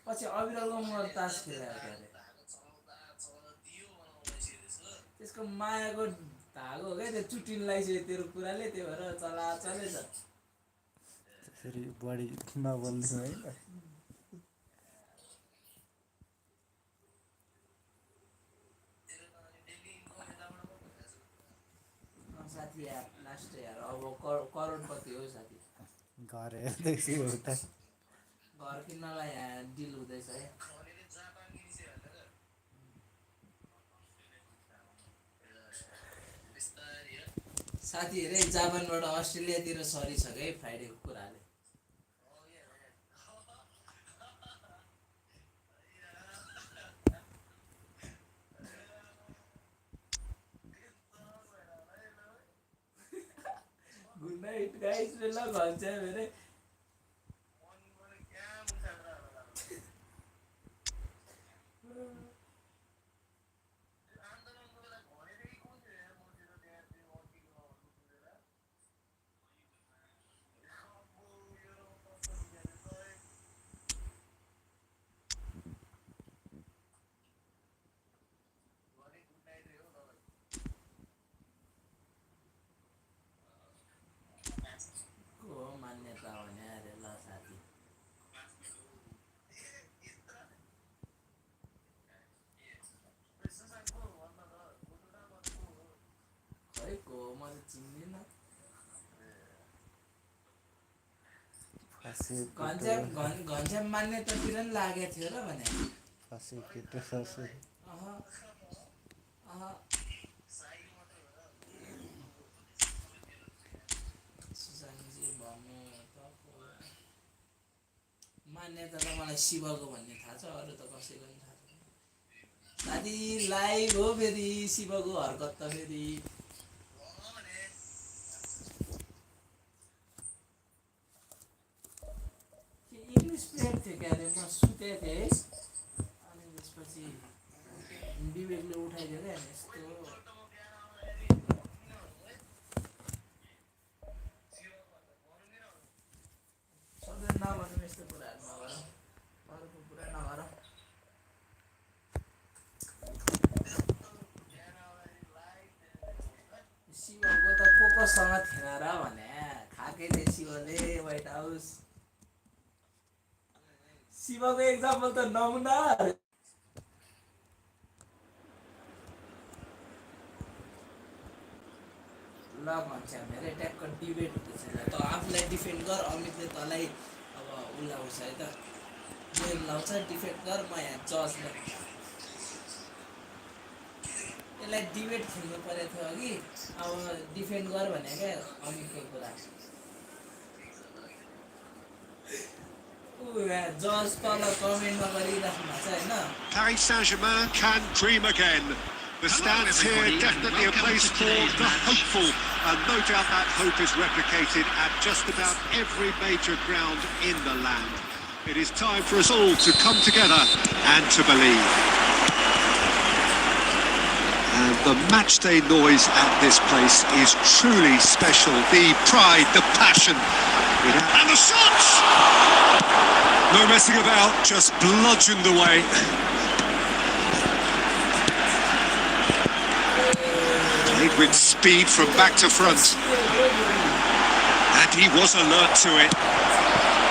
पछि अविरलको मल तास खेलायो के अरे त्यसको मायाको धागो हो क्या त्यो चुटिन लगाइसक्यो तेरो कुराले त्यो भएर चलाचलै छ त्यसरी बढी नबोल्नु है साथी यार लास्ट यार अब करोडपति हो साथी घर हेर्दैछु एउटा घर किन्नलाई यहाँ डिल हुँदैछ है साथीहरु जापानबाट अस्ट्रेलियातिर सरिसक्यो है फ्राइडेको कुराले गुड नाइट गाइस ल भन्छ भने मान्यता भने अरे ल साथी खै को म त चिन्दिनँ घनश्याम मान्यतातिर नि लागेको थियो र भने फसे केटो फसे मान्यता त मलाई शिवको भन्ने थाहा छ अरू त कसैको पनि थाहा छैन साथी लाइभ हो फेरि शिवको हरकत त फेरि इङ्ग्लिस प्लेयर थियो क्या अरे म सुतेको थिएँ है अनि त्यसपछि विवेकले उठाइदियो क्या यस्तो नभनौँ यस्तो कुराहरू नगरौँ अरूको कुरा नगरौँ शिवको त कोसँग थिएन र भने खाएकै थिए शिवले व्हाइट हाउस शिवको एक्जाम्पल त नमुना ल भन्छ मेरो ट्याक्क डिबेट हुँदैछ त आफूलाई डिफेन्ड गर अमितले तँलाई अब उल्लाउँछ है त गेम लाउँछ डिफेन्ड गर म यहाँ जजलाई यसलाई डिबेट खेल्नु परेको थियो अघि अब डिफेन्ड गर भने क्या अमितको कुरा जज तल कमेन्टमा गरिराख्नु भएको छ होइन Paris Saint-Germain can dream again. The stands here definitely a place for the hopeful, and no doubt that hope is replicated at just about every major ground in the land. It is time for us all to come together and to believe. And the matchday noise at this place is truly special. The pride, the passion, and the shots! No messing about, just bludgeoned away. With speed from back to front, and he was alert to it.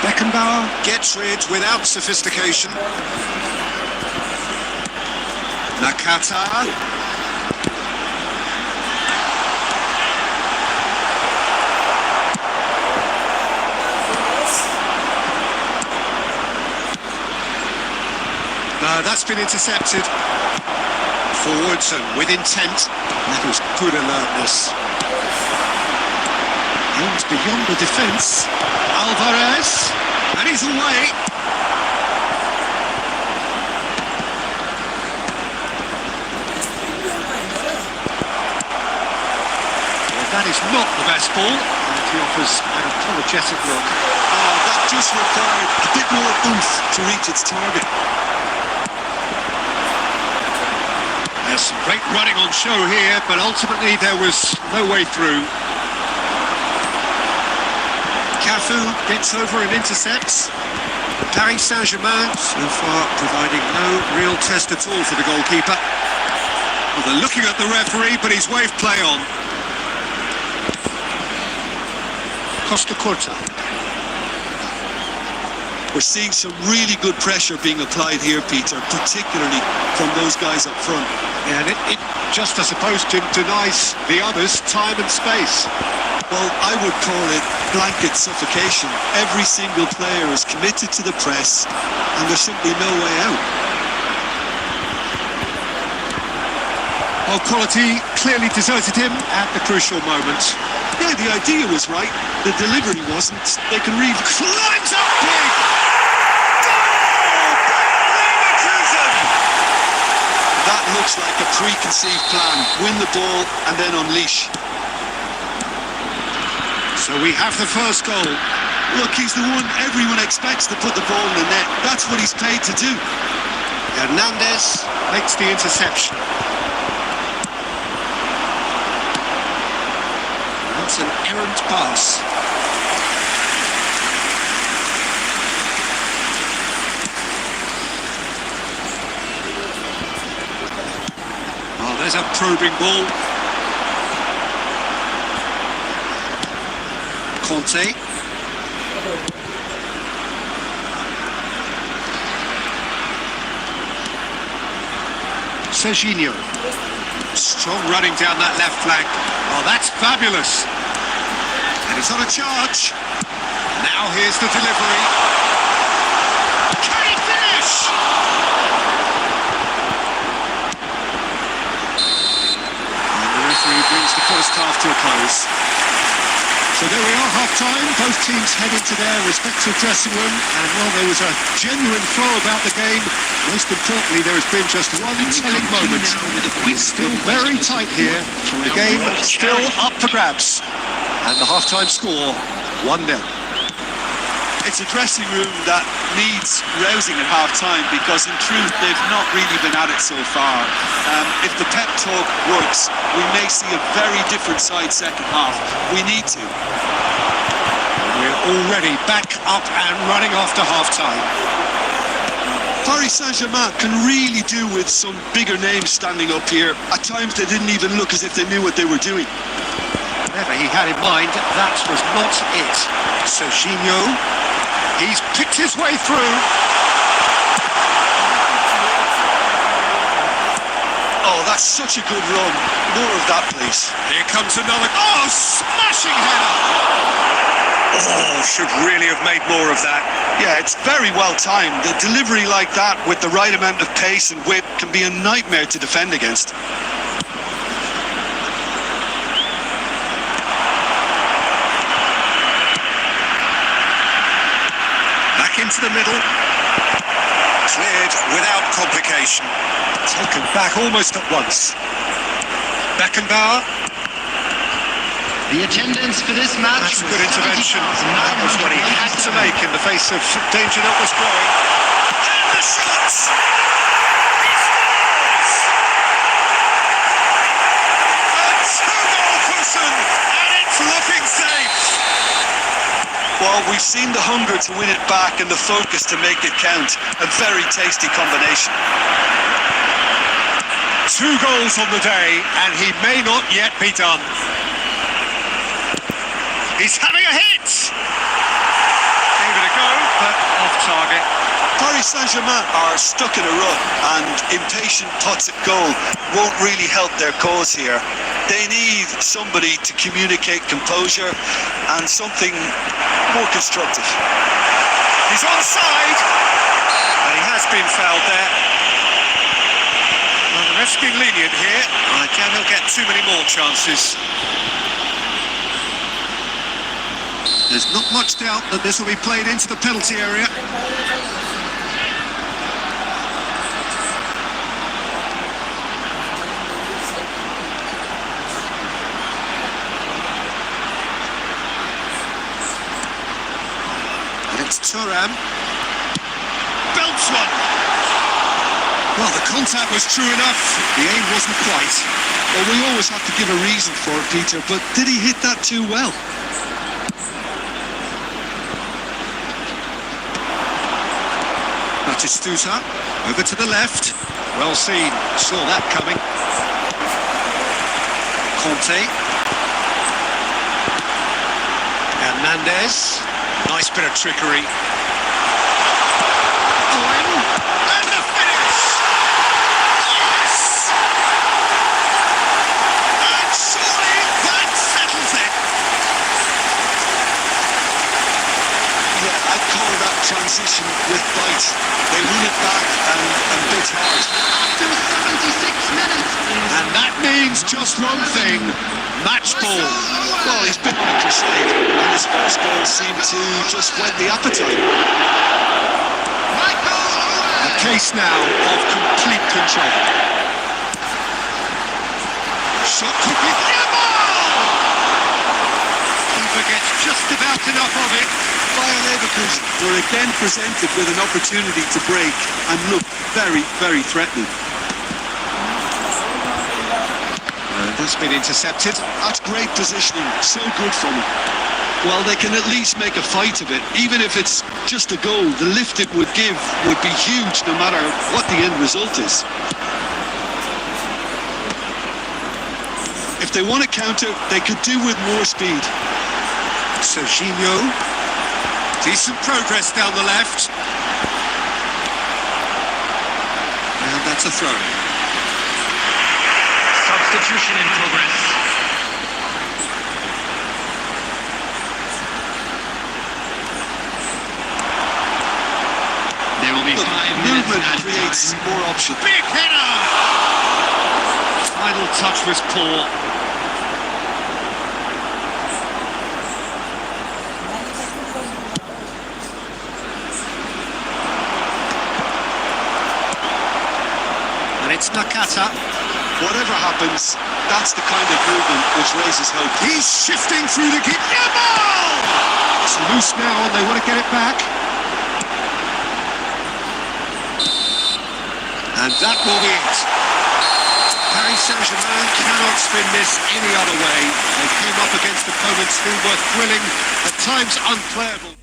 Beckenbauer gets rid without sophistication. Nakata. That's been intercepted. Forwards and with intent. That was good alertness. And beyond the defence, Alvarez, and he's away. Well, that is not the best ball, and he offers an apologetic look. Oh, that just required a bit more oomph to reach its target. There's some great running on show here, but ultimately there was no way through. Cafu gets over and intercepts. Paris Saint-Germain so far providing no real test at all for the goalkeeper. Well, they're looking at the referee, but he's waved play on. Costa Curta. We're seeing some really good pressure being applied here, Peter, particularly from those guys up front. Yeah, and it just, I suppose, denies the others time and space. Well, I would call it blanket suffocation. Every single player is committed to the press, and there's simply no way out. Well, quality clearly deserted him at the crucial moment. Yeah, the idea was right. The delivery wasn't. They can read. Lines up big! That looks like a preconceived plan. Win the ball and then unleash. So we have the first goal. Look, he's the one everyone expects to put the ball in the net. That's what he's paid to do. Hernandez makes the interception. That's an errant pass. Oh, there's a probing ball. Conte. Serginho. Strong running down that left flank. Oh, that's fabulous. And he's on a charge. Now here's the delivery. Can he finish? And the referee brings the first half to a close. So there we are, half-time. Both teams head into their respective dressing room. And, well, there was a genuine flow about the game. Most importantly, there has been just one telling moment. It's still very tight here. The game still up for grabs. And the half-time score, 1-0. It's a dressing room that needs rousing at half-time because, in truth, they've not really been at it so far. If the pep talk works, we may see a very different side second half. We need to. We're already back up and running after half-time. Paris Saint-Germain can really do with some bigger names standing up here. At times, they didn't even look as if they knew what they were doing. Whatever he had in mind, that was not it. Serginho, he's picked his way through. Oh, that's such a good run. More of that, please. Here comes another. Oh, smashing header! Oh, should really have made more of that. Yeah, it's very well timed. The delivery like that with the right amount of pace and width can be a nightmare to defend against. Into the middle, cleared without complication, taken back almost at once. Beckenbauer. The attendance for this match. That's a good intervention. That was what he had to make in the face of danger that was growing. And the shots. He scores. A two-goal cushion, and it's looking safe. Well, we've seen the hunger to win it back and the focus to make it count. A very tasty combination. 2 goals on the day, and he may not yet be done. He's having a hit! Gave it a go, but off target. Paris Saint-Germain are stuck in a rut, and impatient pots at goal won't really help their cause here. They need somebody to communicate composure and something more constructive. He's onside, and he has been fouled there. Well, the ref's been lenient here. I doubt he'll get too many more chances. There's not much doubt that this will be played into the penalty area. It's Thuram. Belts one. Well, the contact was true enough. The aim wasn't quite. Well, we always have to give a reason for it, Peter, but did he hit that too well? Batistuta, over to the left. Well seen, saw that coming. Conte. Hernandez. Nice bit of trickery. Owen. And the finish! Yes! And surely that settles it! Yeah, I'd call that transition with bite. They win it back and bit hard. After 76 minutes. And that means just one thing, match ball. Well, he's been on the crusade, and his first goal seemed to just whet the appetite. A case now of complete control. Shot could be... Keeper gets just about enough of it. Bayer Leverkusen were again presented with an opportunity to break and looked very, very threatening. That's been intercepted. That's great positioning, so good from them. Well, they can at least make a fight of it. Even if it's just a goal, the lift it would give would be huge no matter what the end result is. If they want to counter, they could do with more speed. Serginho. Decent progress down the left. And that's a throw. Substitution in progress. There will be 5 minutes Movement added creates time. more options. Big header! Final touch was poor. And it's Nakata. Whatever happens, that's the kind of movement which raises hope. He's shifting through the keep. Yeah, ball! It's loose now and they want to get it back. And that will be it. Paris Saint-Germain cannot spin this any other way. They came up against opponents who were thrilling, at times unplayable.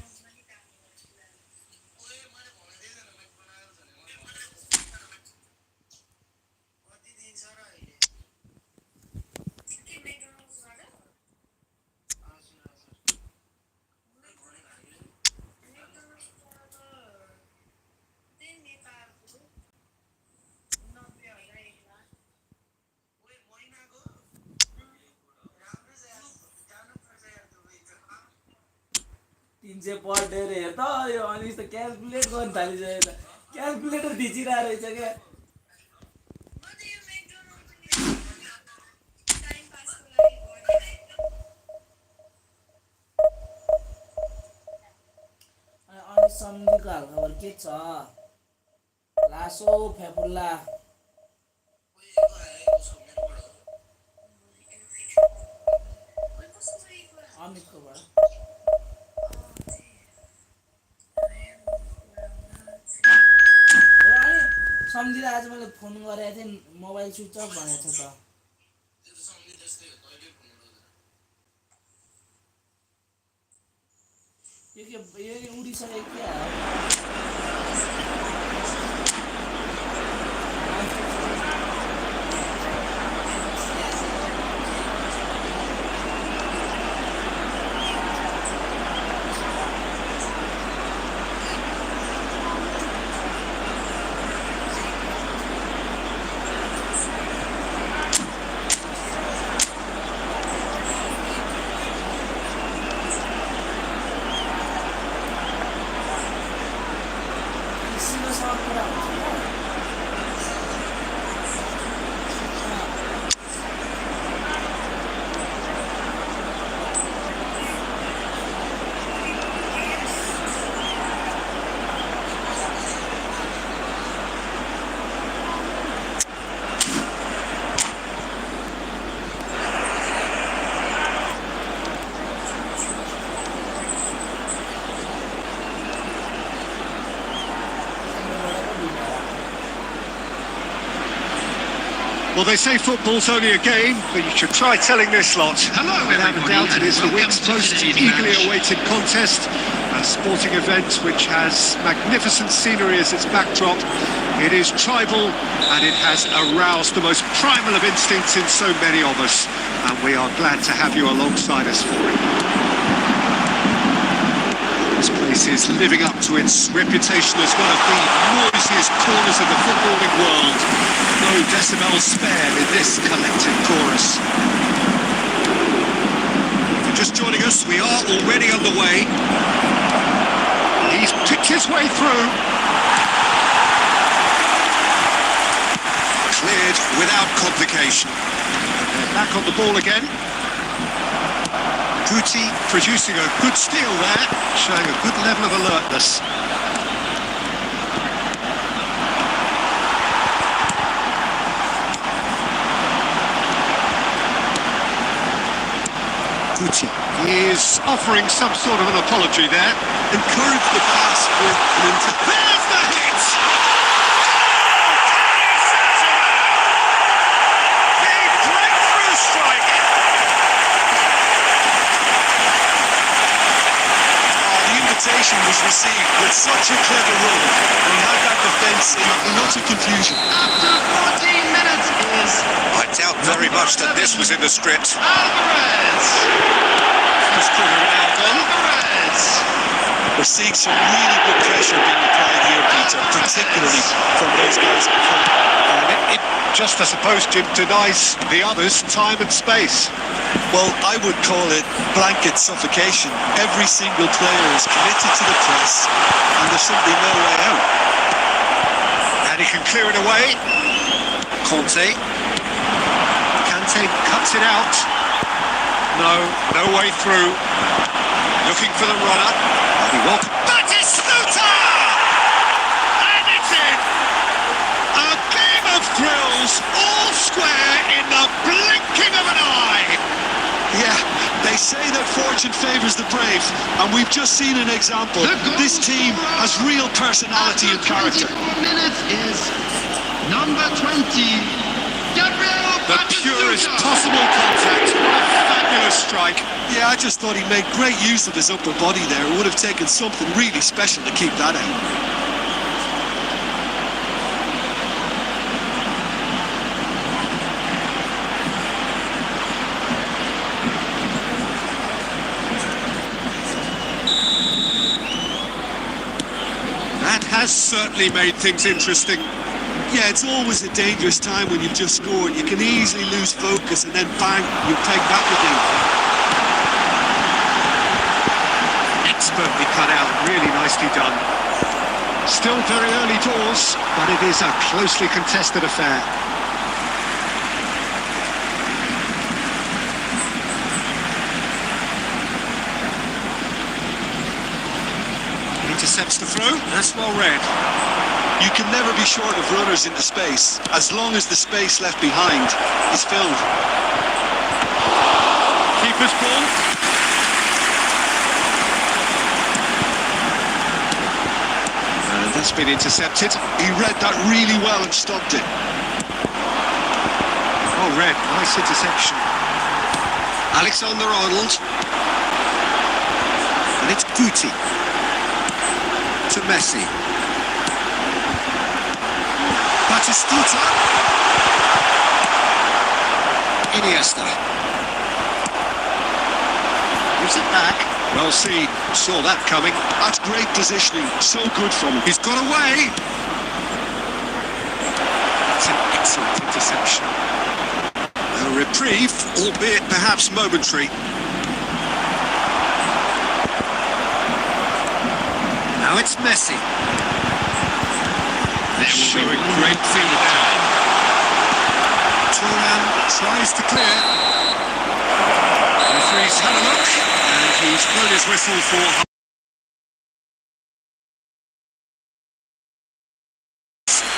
तीनशे per day रे हेर्दा यो अनि त calculate गर्न थालिसकेको छ calculator धिचिरहेको रहेछ क्या अनि सम्धिको हालखबर के छ लासो फेपुल्ला अमितकोबाट सम्झिँदा आज मैले फोन गरेको थिएँ मोबाइल स्विच अफ भनेको छ त यो उडिसकेको क्या Well, they say football's only a game, but you should try telling this lot. Hello, Without a everybody, doubt, it and is the welcome week's to most today's eagerly match. awaited contest. a sporting event which has magnificent scenery as its backdrop. It is tribal and it has aroused the most primal of instincts in so many of us, and we are glad to have you alongside us for it. This place is living up to its reputation as one of the noisiest corners of the footballing world. No decibels spared in this collective chorus. If you're just joining us, we are already underway. He's picked his way through. Cleared without complication. And they're back on the ball again. Guti producing a good steal there, showing a good level of alertness. Guti is offering some sort of an apology there. Encourage the pass with an There's the hit! The breakthrough strike! The invitation was received with such a clever run. We had that defence in utter confusion. After 14 minutes is I doubt very much that this was in the script. Alvarez. First corner now gone. Alvarez. We're seeing some really good pressure being applied here, Peter, particularly from those guys up front. And it just, I suppose, Jim, denies the others time and space. Well, I would call it blanket suffocation. Every single player is committed to the press, and there's simply no way out. And he can clear it away. Kante cuts it out. No way through. Looking for the runner. Batistuta! And it's in! A game of thrills, all square in the blinking of an eye! Yeah, they say that fortune favours the brave, and we've just seen an example. This team has real personality and character. 24 minutes is number 20. Gabriel The Batistuta. purest possible contact. What a fabulous strike. Yeah, I just thought he made great use of his upper body there. It would have taken something really special to keep that out. That has certainly made things interesting. Yeah, it's always a dangerous time when you've just scored. You can easily lose focus and then bang, you take back again. Expertly cut out, really nicely done. Still very early doors, but it is a closely contested affair. Intercepts the throw, that's well read. You can never be short of runners in the space, as long as the space left behind is filled. Keeper's ball. And that's been intercepted. He read that really well and stopped it. Oh, read, nice interception. Alexander-Arnold. And it's Guti. To Messi. Batistuta. Iniesta. Gives it back. Well seen. Saw that coming. That's great positioning. So good from him. He's got away. That's an excellent interception. A reprieve, albeit perhaps momentary. Now it's Messi. Showing great feet there. Turan tries to clear. The referee's had a look, and he's blown his whistle for...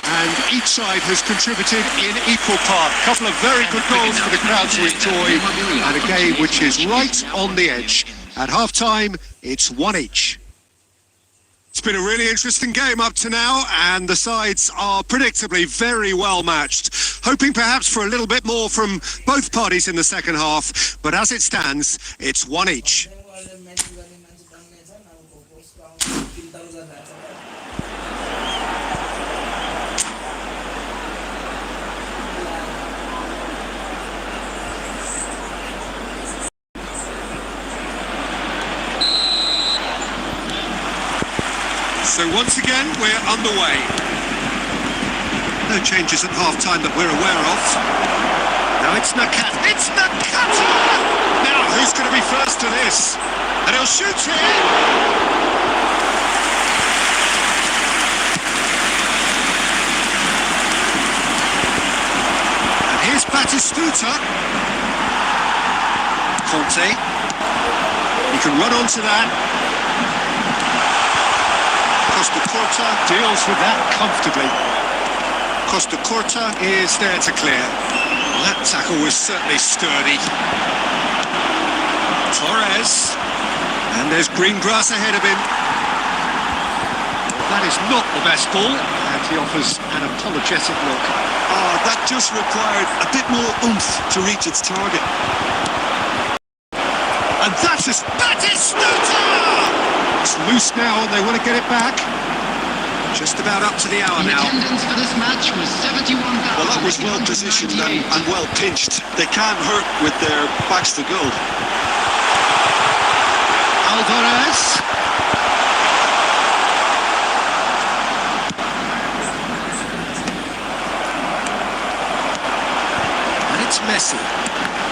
And each side has contributed in equal part. A couple of very good goals for the crowd to enjoy, and a game which is right on the edge. At half-time, it's 1 each. It's been a really interesting game up to now, and the sides are predictably very well matched. Hoping perhaps for a little bit more from both parties in the second half, but as it stands, it's 1 each. once again, we're underway. No changes at half-time that we're aware of. Now it's Nakata. It's Nakata! Now, who's going to be first to this? And he'll shoot it! Here's Batistuta. Conte. He can run onto that. Costa Curta deals with that comfortably. Costa Curta is there to clear. Well, that tackle was certainly sturdy. Torres. And there's green grass ahead of him. That is not the best ball. And he offers an apologetic look. Oh, that just required a bit more oomph to reach its target. And that is Batistuta! It's loose now and they want to get it back. Just about up to the hour The now. attendance for this match was 71,000. Well, that was well positioned and well pinched. They can't hurt with their backs to goal. Alvarez. And it's Messi.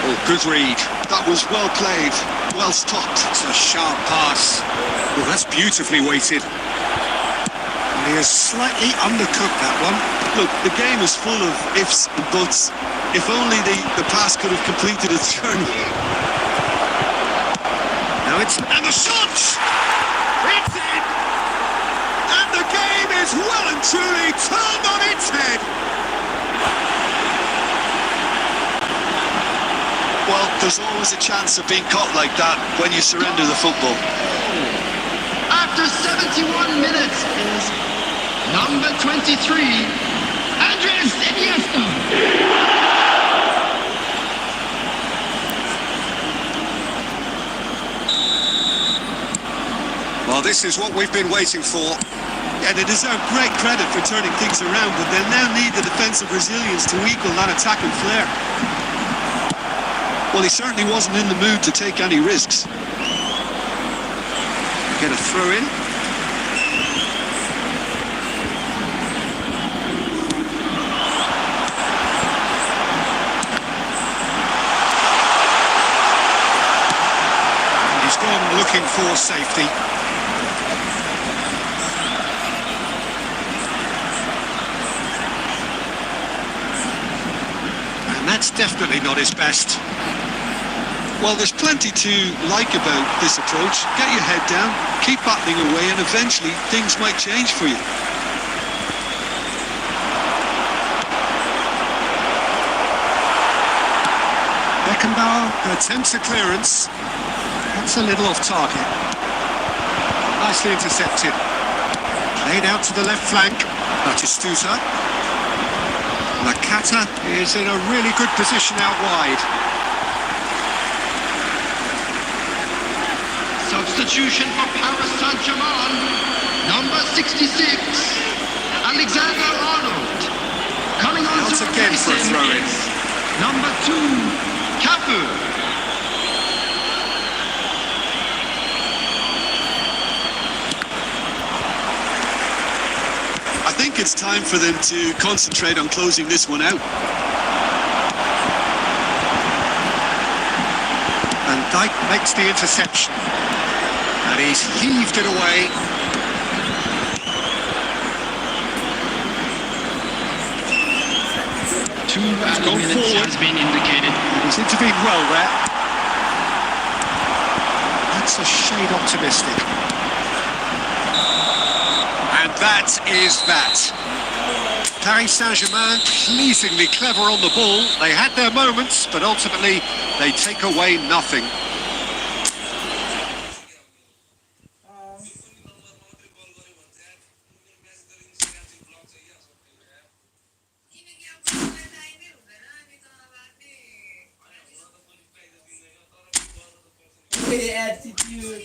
Oh, good read. That was well played, well stopped. It's a sharp pass. Oh, that's beautifully weighted. And he has slightly undercooked that one. Look, the game is full of ifs and buts. If only the pass could have completed its journey. Now it's... And the shot! It's in! And the game is well and truly turned on its head. Well, there's always a chance of being caught like that when you surrender the football. After 71 minutes is number 23, Andres Iniesta. Well, this is what we've been waiting for. Yeah, they deserve great credit for turning things around, but they now need the defensive resilience to equal that attacking flair. Well, he certainly wasn't in the mood to take any risks. Get a throw in. He's gone looking for safety. And that's definitely not his best. Well, there's plenty to like about this approach. Get your head down, keep battling away, and eventually things might change for you. Beckenbauer attempts a clearance. That's a little off target. Nicely intercepted. Played out to the left flank. Batistuta. Nakata is in a really good position out wide. Substitution for Paris Saint-Germain, number 66, Alexander-Arnold. Coming on Out to again replace for a him throw-in. is number 2, Cafu. I think it's time for them to concentrate on closing this one out. And Dijk makes the interception. And he's heaved it away. Two added minutes forward. has been indicated. He's intervened well there. That's a shade optimistic. And that is that. Paris Saint-Germain pleasingly clever on the ball. They had their moments, but ultimately they take away nothing. Attitude.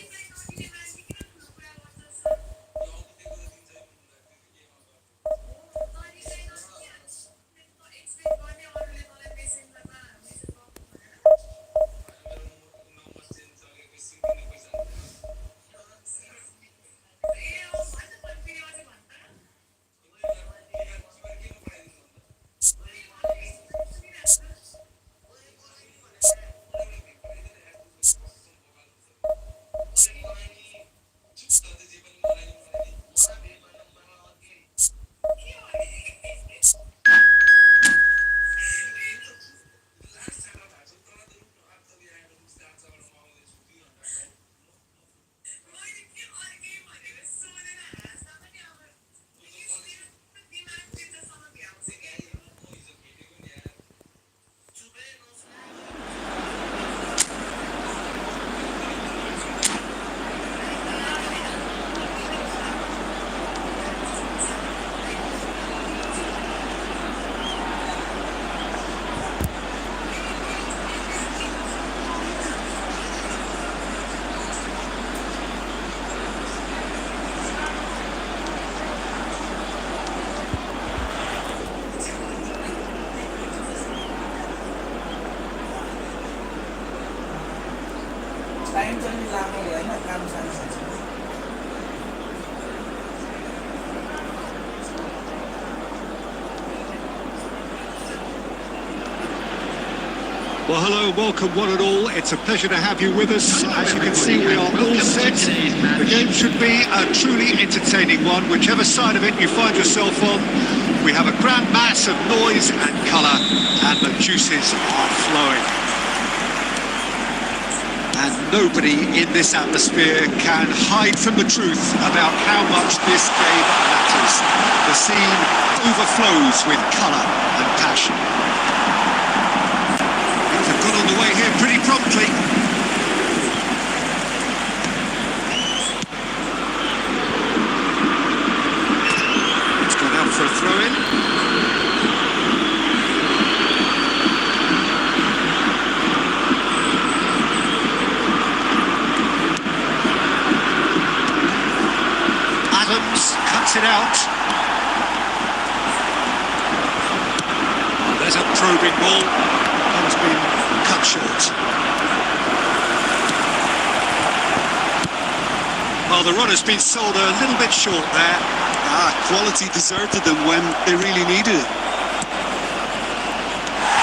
लामो होइन काम सानो छ Well, hello, welcome one and all. It's a pleasure to have you with us. As you can see, we are all set. The game should be a truly entertaining one, whichever side of it you find yourself on. We have a grand mass of noise and colour, and the juices are flowing. And nobody in this atmosphere can hide from the truth about how much this game matters. The scene overflows with colour and passion. Got on the way here pretty promptly. It's gone out for a throw-in. Adams cuts it out. Oh, there's a probing ball. That has been cut short. Well, the run has been sold a little bit short there. Quality deserted them when they really needed it.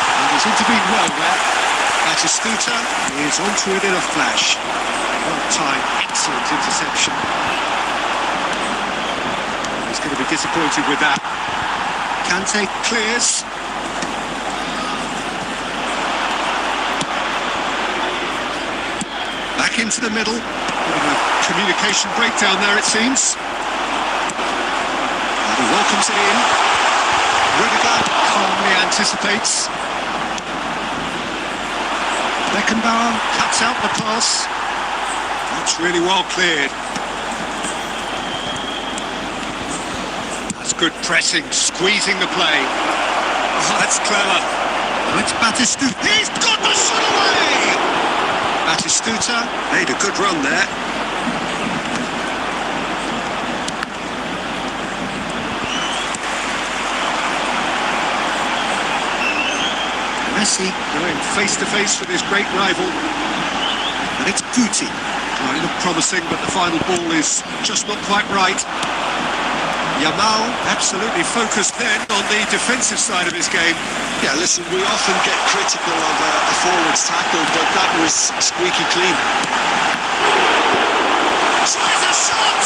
And he's intervened well there. Batistuta is onto it in a flash. Well timed, excellent interception. He's going to be disappointed with that. Kante clears. Back into the middle. Communication breakdown there, it seems. And he welcomes it in. Rudiger calmly anticipates. Beckenbauer cuts out the pass. That's really well cleared. That's good pressing, squeezing the play. Oh, that's clever. Oh, it's Batistuta. He's got the shot away! Batistuta made a good run there. Messi going face to face with his great rival. And it's Guti. Well, it looked promising, but the final ball is just not quite right. Yamal absolutely focused then on the defensive side of his game. Yeah, listen, we often get critical of a forward's tackle, but that was squeaky clean. Tries a shot!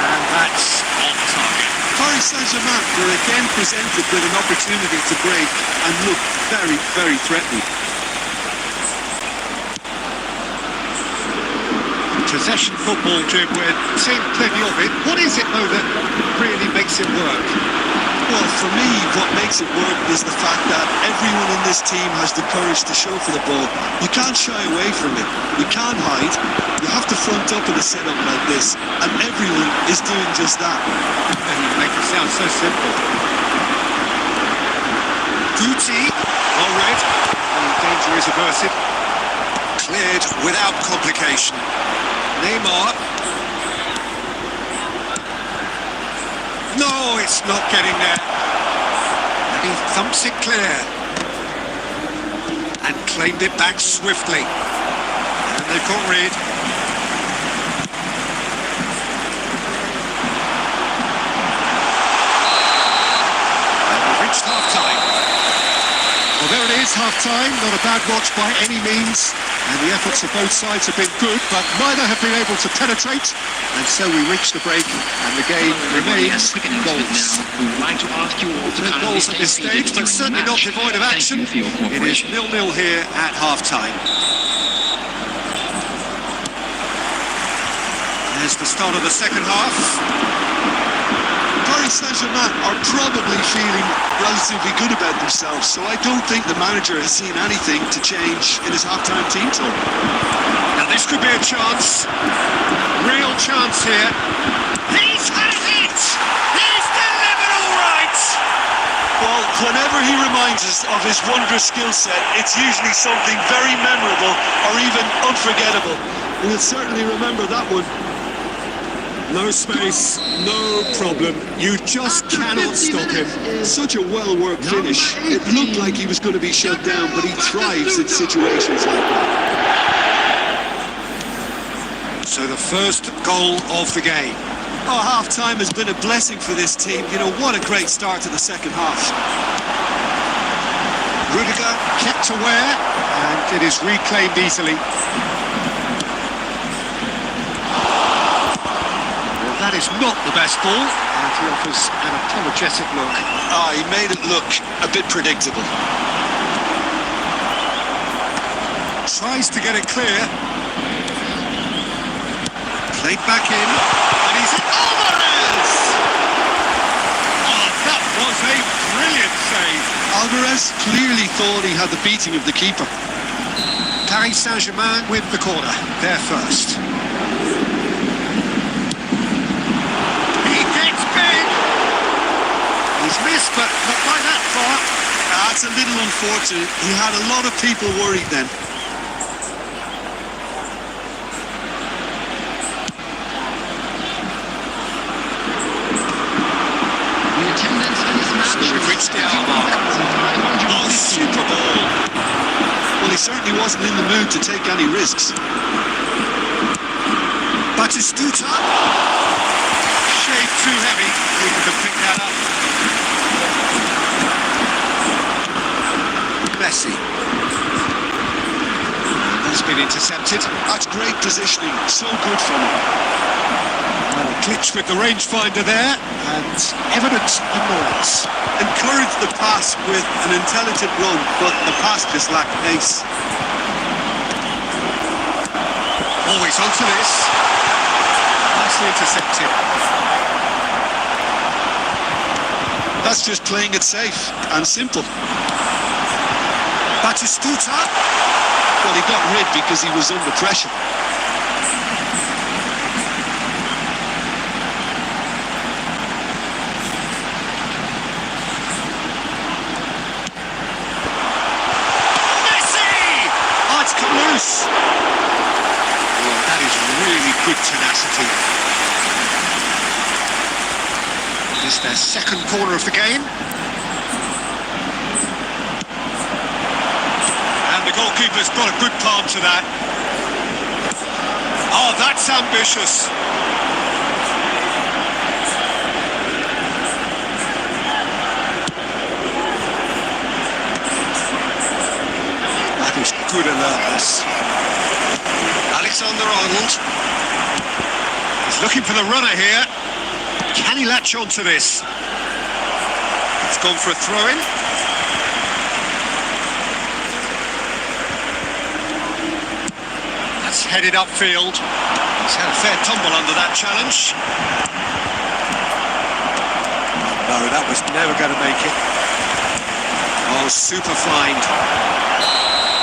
And that's on target. Paris Saint-Germain were again presented with an opportunity to break and look very, very threatening. Possession football, Jim, we're seeing plenty of it. What is it, though, that really makes it work? Well, for me, what makes it work is the fact that everyone in this team has the courage to show for the ball. You can't shy away from it. You can't hide. You have to front up in a setup like this, and everyone is doing just that. And you make it sound so simple. Guti, well read. The danger is averted. Cleared without complication. Neymar. No, it's not getting there. And he thumps it clear. And claimed it back swiftly. And they've got rid. And we've reached half-time. Well, there it is, half-time. Not a bad watch by any means. And the efforts of both sides have been good, but neither have been able to penetrate. And so we reach the break, and the game remains goals. We would like to ask you all to No kindly goals at this stay seated stage, but during the certainly not match. devoid of action. Thank you for your It is cooperation. 0-0 here at half-time. There's the start of the second half. Paris Saint-Germain are probably feeling relatively good about themselves, so I don't think the manager has seen anything to change in his half-time team talk. Now this could be a chance. Real chance here. He's had it! He's delivered all right! Well, whenever he reminds us of his wondrous skill set, it's usually something very memorable or even unforgettable. We'll certainly remember that one. No space, no problem. You just cannot stop him. Such a well-worked finish. It looked like he was going to be shut down, but he thrives in situations like that. first goal of the game. Oh, half-time has been a blessing for this team. You know, what a great start to the second half. Rudiger kept aware, and it is reclaimed easily. Well, that is not the best ball, and he offers an apologetic look. Ah, he made it look a bit predictable. Tries to get it clear. Played back in, and he's in. Alvarez! Oh, that was a brilliant save. Alvarez clearly thought he had the beating of the keeper. Paris Saint-Germain with the corner. They're first. He gets big. He's missed, but not by that far. That's a little unfortunate. He had a lot of people worried then. The attendance for this match So we've reached the hour mark. Oh, super ball. Well, he certainly wasn't in the mood to take any risks. Batistuta. Shade too heavy. People can pick that up. Messi. That's been intercepted. That's great positioning. So good from him. Glitch with the rangefinder there, and evident annoyance. Encouraged the pass with an intelligent run, but the pass just lacked pace. Always onto this. Nicely intercepted. That's just playing it safe and simple. Batistuta. Well, he got rid because he was under pressure. Well, that is really good tenacity. It is their second corner of the game. And the goalkeeper's got a good palm to that. Oh, that's ambitious. Good alertness. Alexander-Arnold. He's looking for the runner here. Can he latch on to this? It's gone for a throw-in. That's headed upfield. He's had a fair tumble under that challenge. No, that was never going to make it. Oh, super find.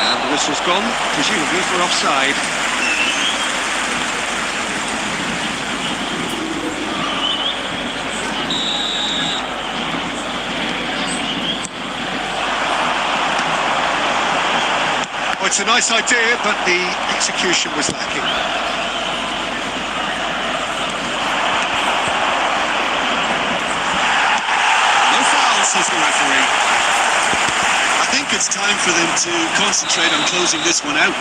And the whistle's gone, presumably for offside. Well, it's a nice idea, but the execution was lacking. No fouls, says the referee. I think it's time for them to concentrate on closing this one out.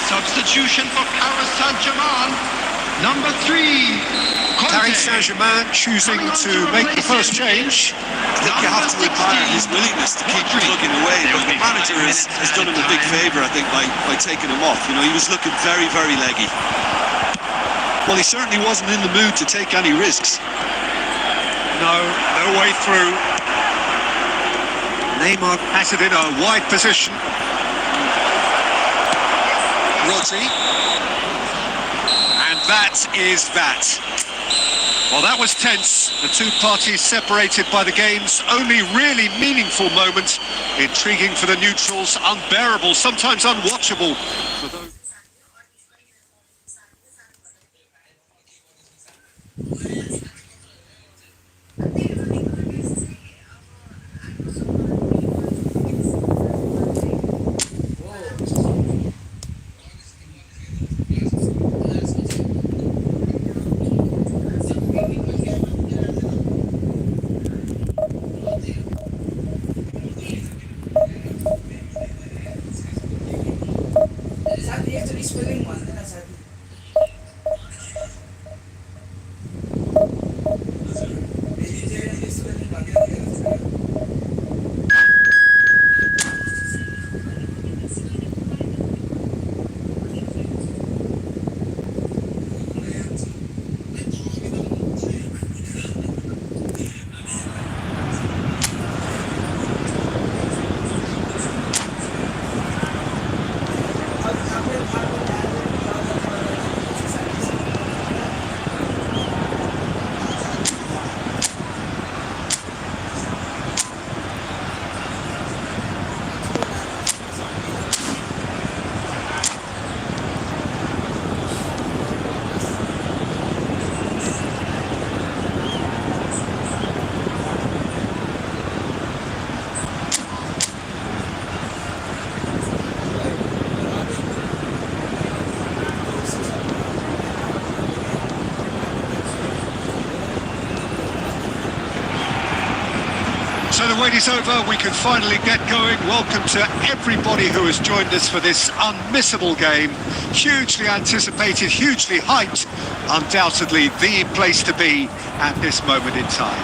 Substitution for Paris Saint-Germain. Number 3, Paris Saint-Germain choosing to make the first change. I think you have to admire his willingness to keep plugging away, but the manager has done him a big favour, I think, by taking him off. You know, he was looking very, very leggy. Well, he certainly wasn't in the mood to take any risks. No way through. Neymar has it in a wide position. Rodri. And that is that. Well, that was tense. The two parties separated by the game's only really meaningful moment. Intriguing for the neutrals, unbearable, sometimes unwatchable for those. wait is over. We can finally get going. Welcome to everybody who has joined us for this unmissable game. Hugely anticipated, hugely hyped. Undoubtedly the place to be at this moment in time.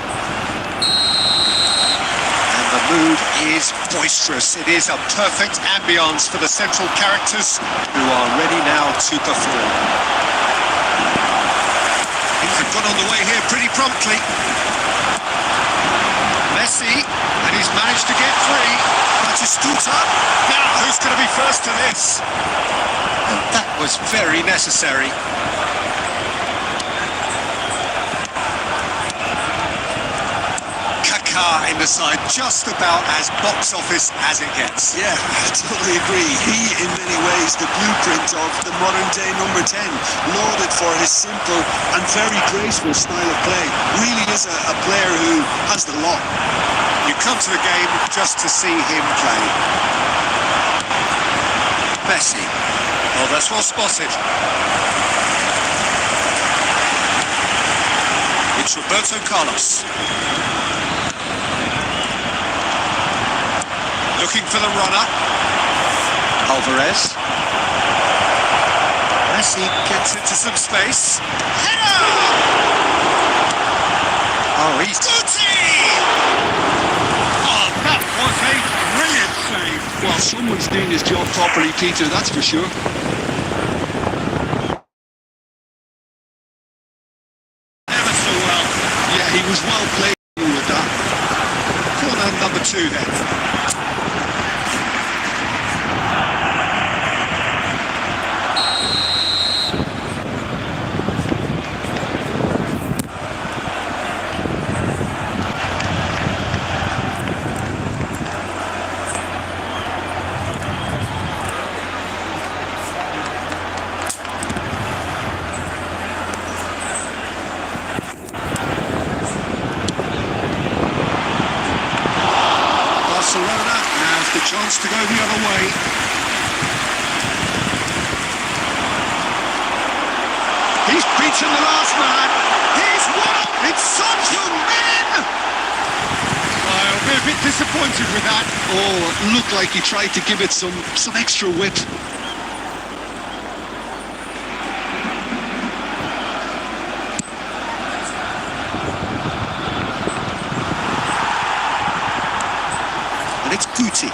And the mood is boisterous. It is a perfect ambience for the central characters who are ready now to perform. Things have got on the way here pretty promptly. Messi, and he's managed to get free. Batistuta. Now, who's going to be first to this? And that was very necessary. Kaká in the side, just about as box office as it gets. Yeah, I totally agree. He, in many ways, the blueprint of the modern-day number 10, lauded for his simple and very graceful style of play. Really is a player who has the lot. You come to the game just to see him play. Messi. Oh, that's well spotted. It's Roberto Carlos. Looking for the runner. Alvarez. Messi gets into some space. Header! Oh, he's... Oh, that was a brilliant save. Well, someone's doing his job properly, Peter, that's for sure. Ever so well. Yeah, he was well played with that. Corner number 2 then. Barcelona has the chance to go the other way. He's beaten the last man. He's won. It's Son Heung-min. I'll be a bit disappointed with that. Oh, it looked like he tried to give it some extra whip. And it's Guti.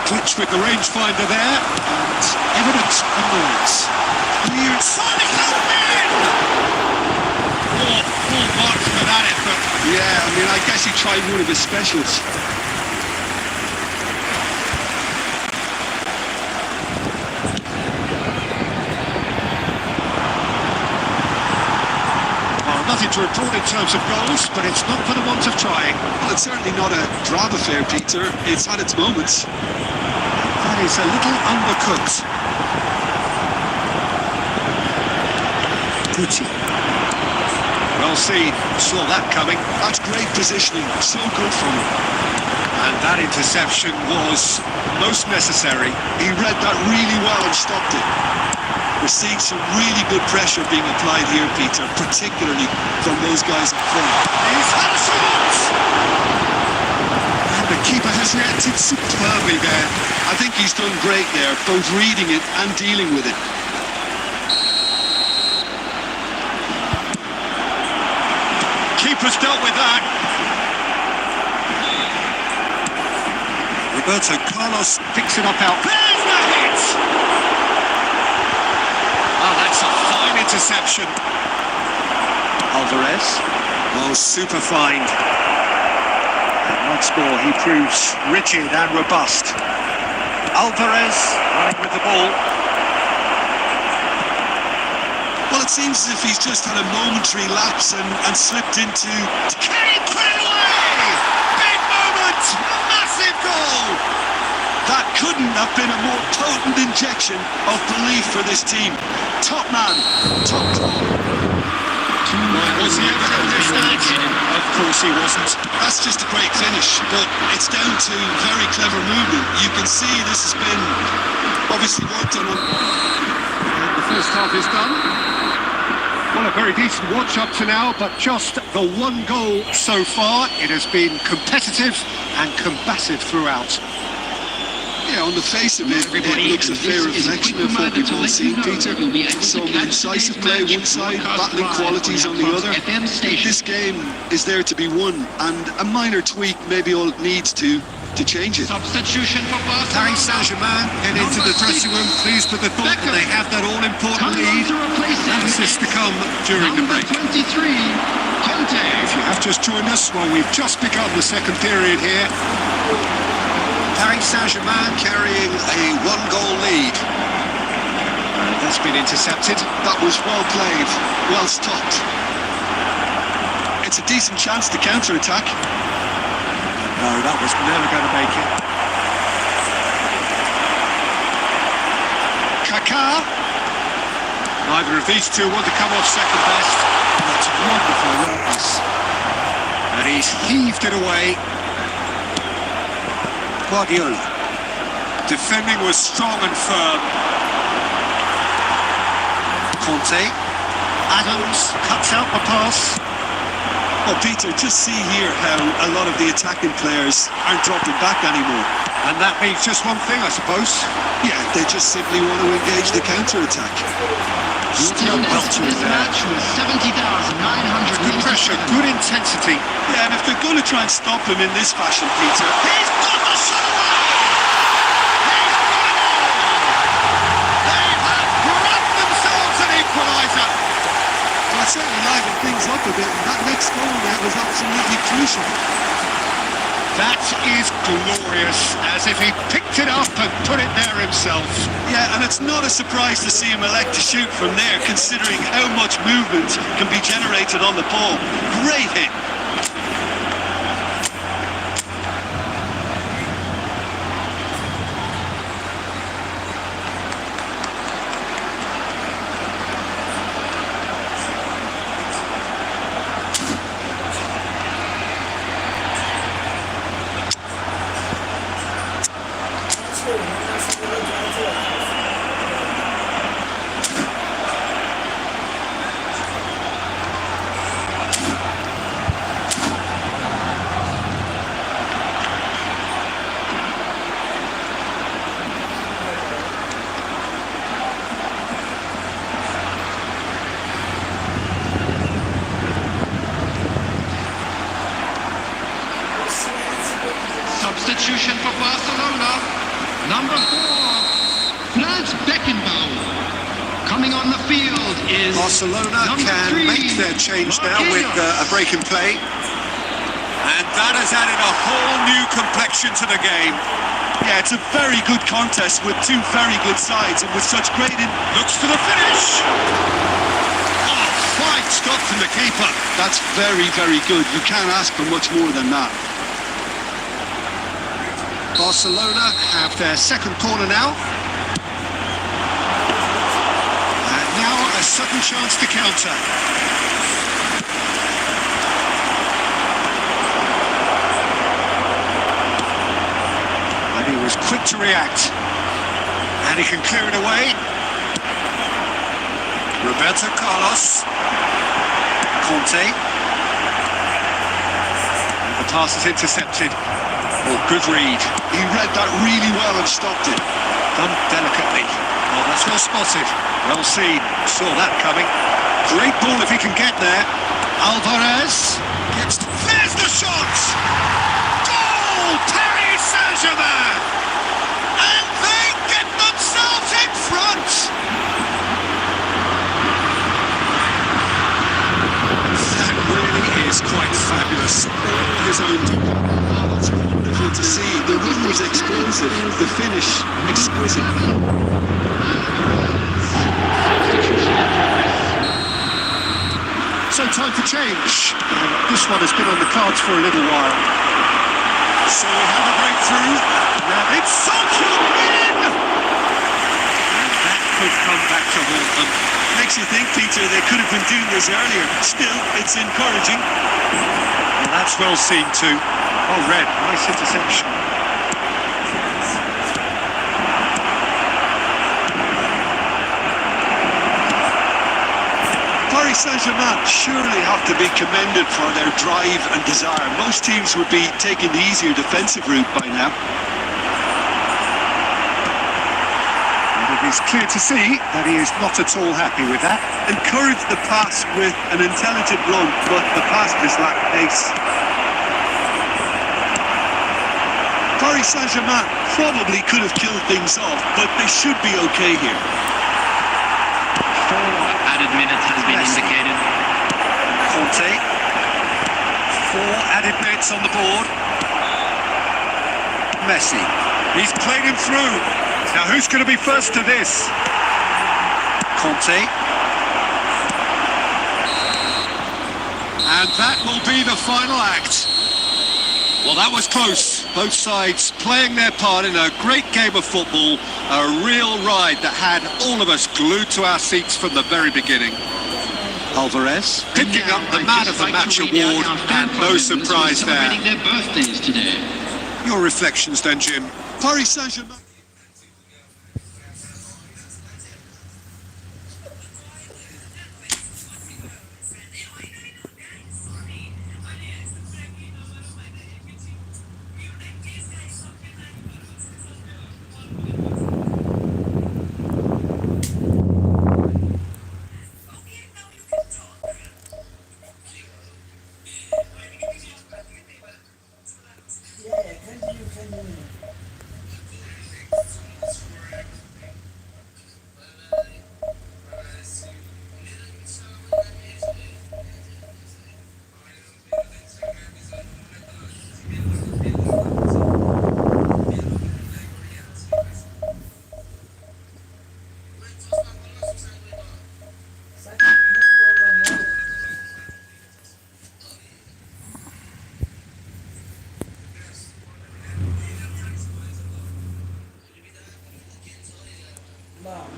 Glitch with the rangefinder there. And evident annoyance. Cleared. Son Heung-min! Full marks for that effort. Yeah, I mean, I guess he tried one of his specials. Well, nothing to report in terms of goals, but it's not for the want of trying. Well, it's certainly not a drab affair, Peter. It's had its moments. That is a little undercooked. Guti. Well seen. Saw that coming. That's great positioning. So good from him. And that interception was most necessary. He read that really well and stopped it. We're seeing some really good pressure being applied here, Peter, particularly from those guys up front. He's had a shot! And the keeper has reacted superbly there. I think he's done great there, both reading it and dealing with it. Keeper's dealt with that. Roberto Carlos picks it up out. There's the hit! Oh, that's a fine interception. Alvarez. Oh, super fine. And once more, he proves rigid and robust. Alvarez running with the ball. Well, it seems as if he's just had a momentary lapse and slipped into... Can he put it away? Big moment! Massive goal! That couldn't have been a more potent injection of belief for this team. Top man, top call. Was he ever going to stage? Of course he wasn't. That's just a great finish, but it's down to very clever movement. You can see this has been obviously worked on. And the first half is done. Well, Well, a very decent watch up to now, but just the one goal so far. It has been competitive and combative throughout. Yeah, on the face of it, it looks a fair reflection of what we've all seen, Peter. Some incisive play one side, battling qualities on the other. This game is there to be won, and a minor tweak maybe all it needs to change it. Substitution for Barcelona. Paris Saint-Germain head into the dressing room, pleased with the thought that they have that all-important lead. Emphasis to come during the break. 23, Conte. If you have just joined us, well, we've just begun the second period here. Paris Saint-Germain carrying a one-goal lead. That's been intercepted. That was well played, well stopped. It's a decent chance to counter-attack. No, that was never going to make it. Kaká. Neither of these two want to come off second best. That's wonderful awareness. And he's heaved it away. Guardiola. Defending was strong and firm. Conte. Adams cuts out the pass. Well, Peter, just see here how a lot of the attacking players aren't dropping back anymore. And that means just one thing, I suppose. Yeah, they just simply want to engage the counter-attack. Attendance for this match was 70,900. Good pressure, good intensity. Yeah, and if they're going to try and stop him in this fashion, Peter... He's got the shot away! He's got it all! They have grabbed themselves an equaliser! Well, it certainly livened things up a bit, and that next goal there was absolutely crucial. That is glorious, as if he picked it up and put it there himself. Yeah, and it's not a surprise to see him elect to shoot from there, considering how much movement can be generated on the ball. Great hit. Substitution for Barcelona. Number 4, Franz Beckenbauer. Coming on the field is Barcelona number can 3, make their change now with a break in play. And that has added a whole new complexion to the game. Yeah, it's a very good contest with two very good sides, and with such great... Looks to the finish. Oh, fine stop from the keeper. That's very, very good. You can't ask for much more than that. Barcelona have their second corner now. And now a sudden chance to counter. And he was quick to react. And he can clear it away. Roberto Carlos. Conte. And the pass is intercepted. Oh, good read. He read that really well and stopped it. Done delicately. Oh, that's well spotted. Well seen. Saw that coming. Great ball if he can get there. Alvarez gets... There's the shot! Goal! Paris Saint-Germain! And they get themselves in front! That really is quite fabulous. His own team. That's wonderful to see. The run was explosive, the finish exquisite. So time for change. This one has been on the cards for a little while. So we have a breakthrough. Now it's Sancho in! And that could come back to haunt them. Makes you think, Peter, they could have been doing this earlier. Still, it's encouraging. And that's well seen too. Oh, Red, nice interception. Paris Paris Saint-Germain surely have to be commended for their drive and desire. Most teams would be taking the easier defensive route by now. And it is clear to see that he is not at all happy with that. Encouraged the pass with an intelligent run, but the pass just lacked pace. Paris Saint-Germain probably could have killed things off, but they should be okay here. 4 added minutes has been indicated. Conte. 4 added minutes on the board. Messi. He's played him through. Now who's going to be first to this? Conte. And that will be the final act. Well, that was close. Both sides playing their part in a great game of football. A real ride that had all of us glued to our seats from the very beginning. Alvarez picking up the Man of the Match award, and no surprise there. Celebrating their birthdays today. Your reflections then, Jim. Paris Saint-Germain. Continue.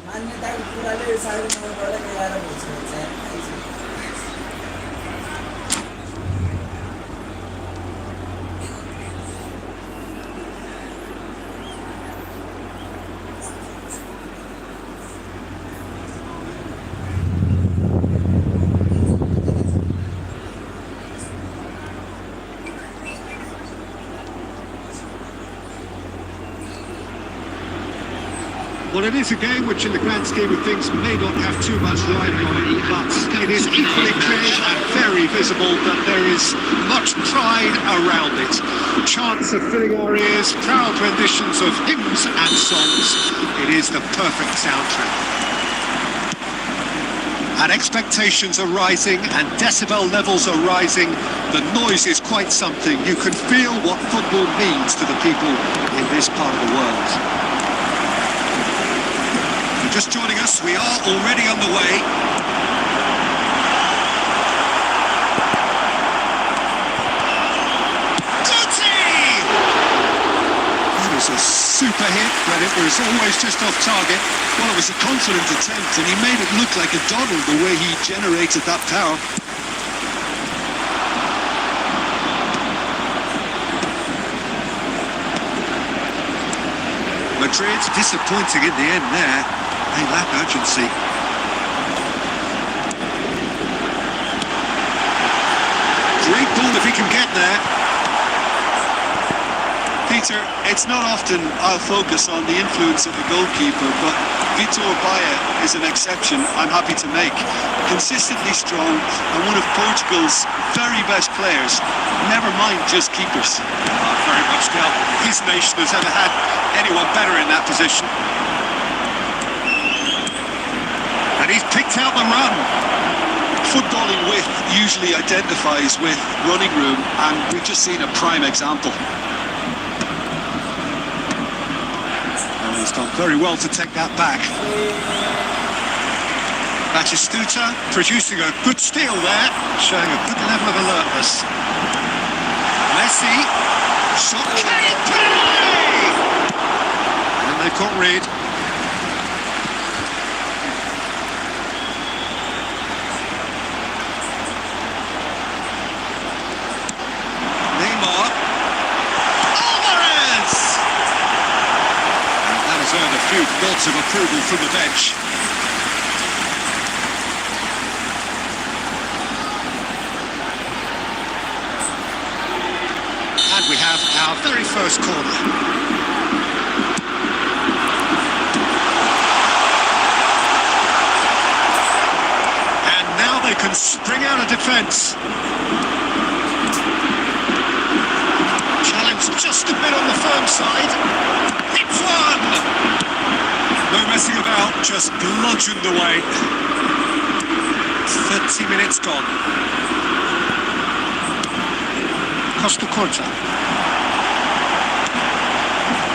मान्यताको कुराले 9:30बाट 11 बज्छ। Well, it is a game which in the grand scheme of things may not have too much riding on it, but it is equally clear and very visible that there is much pride around it. Chants are filling our ears, proud renditions of hymns and songs. It is the perfect soundtrack. And expectations are rising and decibel levels are rising. The noise is quite something. You can feel what football means to the people in this part of the world. Just joining us, we are already on the way. That was a super hit, but it was always just off target. Well, it was a confident attempt, and he made it look like a doddle the way he generated that power. Madrid disappointing in the end there. They lack urgency. Great ball if he can get there. Peter, it's not often I'll focus on the influence of the goalkeeper, but Vitor Baia is an exception I'm happy to make. Consistently strong and one of Portugal's very best players. Never mind just keepers. Very much doubt his nation has ever had anyone better in that position. And he's picked out the run. Footballing width usually identifies with running room, and we've just seen a prime example. And he's done very well to take that back. Batistuta producing a good steal there, showing a good level of alertness. Messi, shot carried penalty! And they can't read. Earned a few nods of approval from the bench. our very first corner. And now they can spring out of defence. Challenge just a bit on the firm side. Hits one! No messing about, just bludgeoned away. 30 minutes gone. Costa Curta.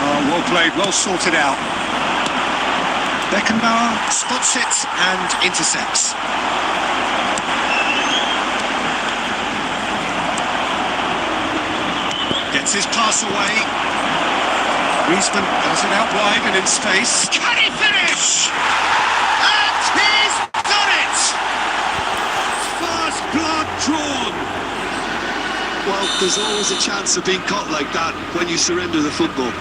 Oh, well played, well sorted out. Beckenbauer spots it and intercepts. Gets his pass away. Griezmann has it out wide and in space. Can he finish? And he's done it! First blood drawn. Well, there's always a chance of being caught like that when you surrender the football.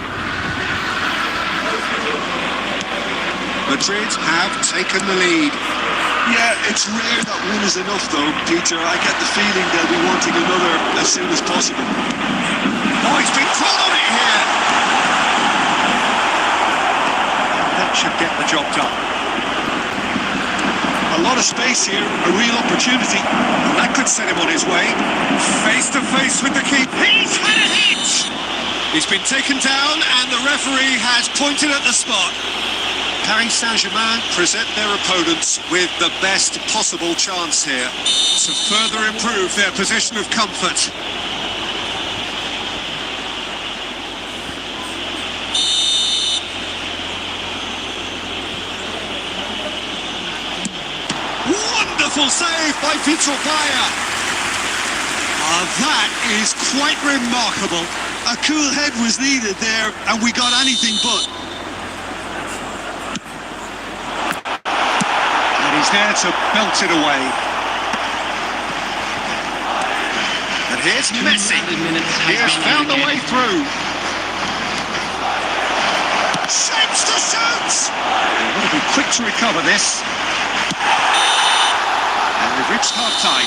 Madrid have taken the lead. Yeah, it's rare that one is enough though, Peter. I get the feeling they'll be wanting another as soon as possible. Oh, he's been caught on it here. That should get the job done. A lot of space here, a real opportunity. And that could set him on his way. Face to face with the keeper. He's had a hit! He's been taken down and the referee has pointed at the spot. Paris Saint-Germain present their opponents with the best possible chance here to further improve their position of comfort. Wonderful save by Vitor Baia. That is quite remarkable. A cool head was needed there, and we got anything but. And he's there to belt it away. And here's Messi. He has found the way through. Shapes to shoot! They've got to be quick to recover this. And we've reached half-time.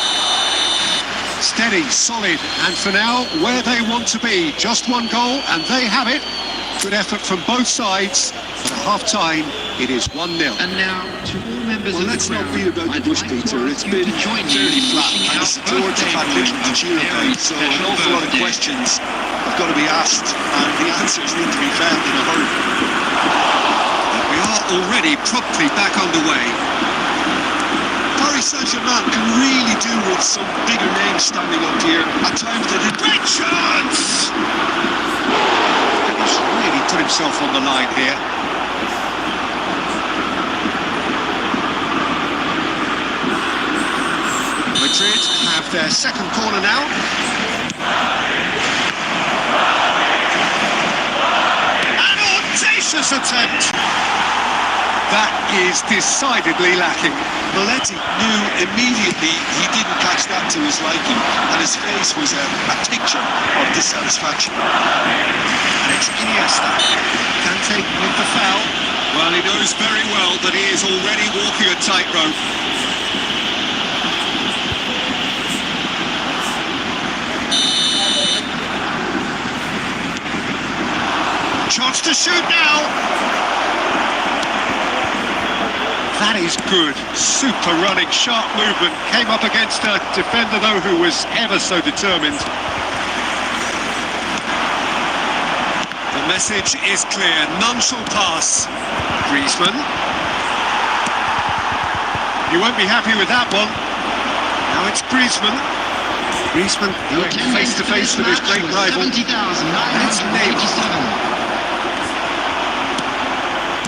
Steady, solid, and for now, where they want to be. Just one goal, and they have it. Good effort from both sides. But at half-time, it is 1-0. And now, to all members Well, of let's the not crowd, be about the I'd bush, like to Peter. ask It's you been to join me fairly in flat, wishing and our the supporters have had little to cheer about. So an awful lot of questions have got to be asked, and the answers need to be found in a hurry. We are already promptly back underway. Paris Saint-Germain can really do with some bigger names standing up here. At times they did. Great chance! And he's really put himself on the line here. Madrid have their second corner now. An audacious attempt! That is decidedly lacking. Maletti knew immediately he didn't catch that to his liking, and his face was a picture of dissatisfaction. And it's Iniesta. Kante with the foul. Well, he knows very well that he is already walking a tightrope. Chance to shoot now. That is good. Super running, sharp movement. Came up against a defender, though, who was ever so determined. The message is clear. None shall pass. Griezmann. You won't be happy with that one. Now it's Griezmann. Griezmann going face to face with his great rival. And it's Neymar.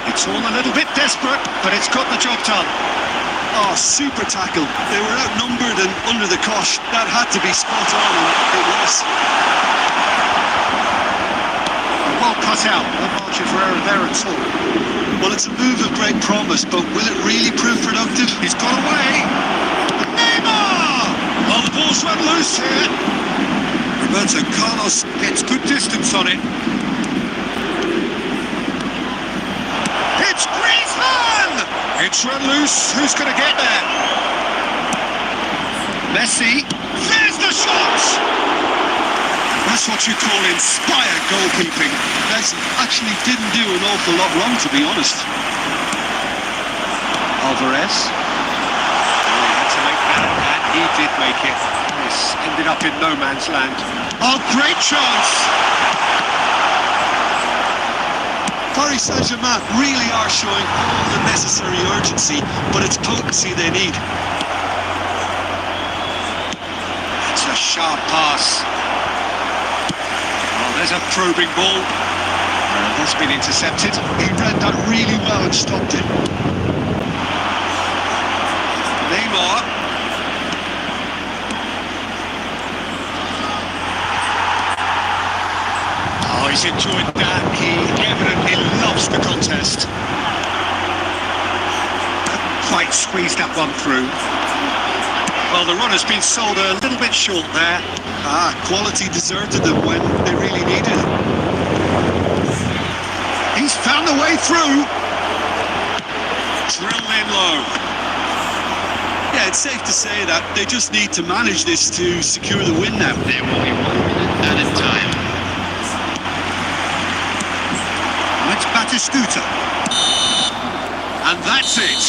It's all a little bit desperate, but it's got the job done. Oh, super tackle. They were outnumbered and under the cosh. That had to be spot on, and it was. Well cut out. No margin for error there at all. Well, it's a move of great promise, but will it really prove productive? He's got away. Neymar! Well, the ball's run loose here. Roberto Carlos gets good distance on it. It's Griezmann! It's run loose. Who's going to get there? Messi. There's the shot! That's what you call inspired goalkeeping. Messi actually didn't do an awful lot wrong, to be honest. Alvarez. He had to make that, and he did make it. This ended up in no man's land. Oh, great chance! Paris Saint-Germain really are showing all the necessary urgency, but it's potency they need. It's a sharp pass. Oh, there's a probing ball. That's been intercepted. He read that really well and stopped it. Neymar. Oh, he's enjoyed that. He evidently loves the contest. Quite squeezed that one through. Well, the run has been sold a little bit short there. Quality deserted them when they really needed it. He's found the way through. Drilled in low. Yeah, it's safe to say that they just need to manage this to secure the win now. There will be 1 minute added time. It's Batistuta. And that's it.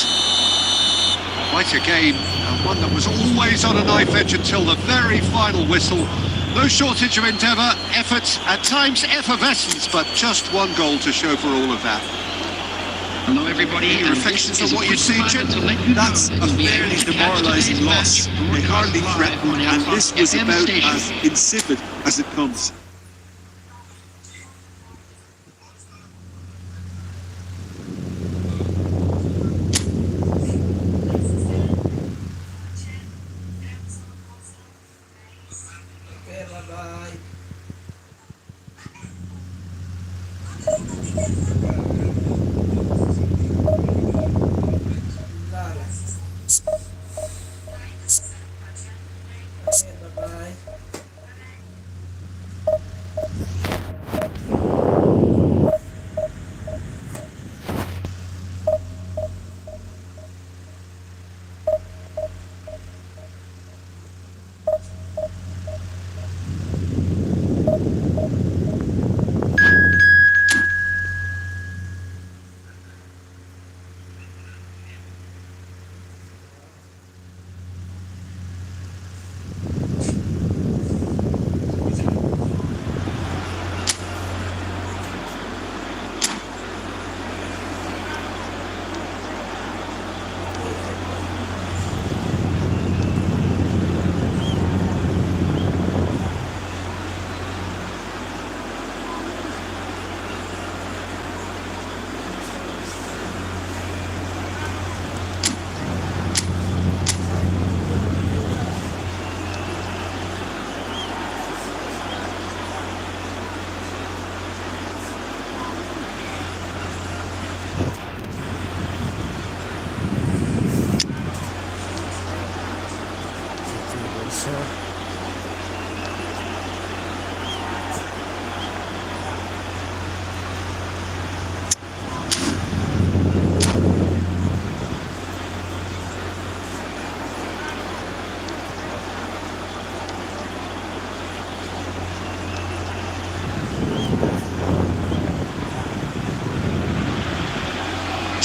Quite a game, and one that was always on a knife edge until the very final whistle. No shortage of endeavour, effort, at times effervescence, but just one goal to show for all of that. Hello everybody, Any and reflections this on is what you've seen, quick Jim? reminder to let you know That's a you'll be able fairly to catch demoralising today's loss. match They hardly broadcast threatened, live on and Outlook this was FM about station. as insipid as it comes. Okay, bye-bye. Lara. Okay, bye-bye.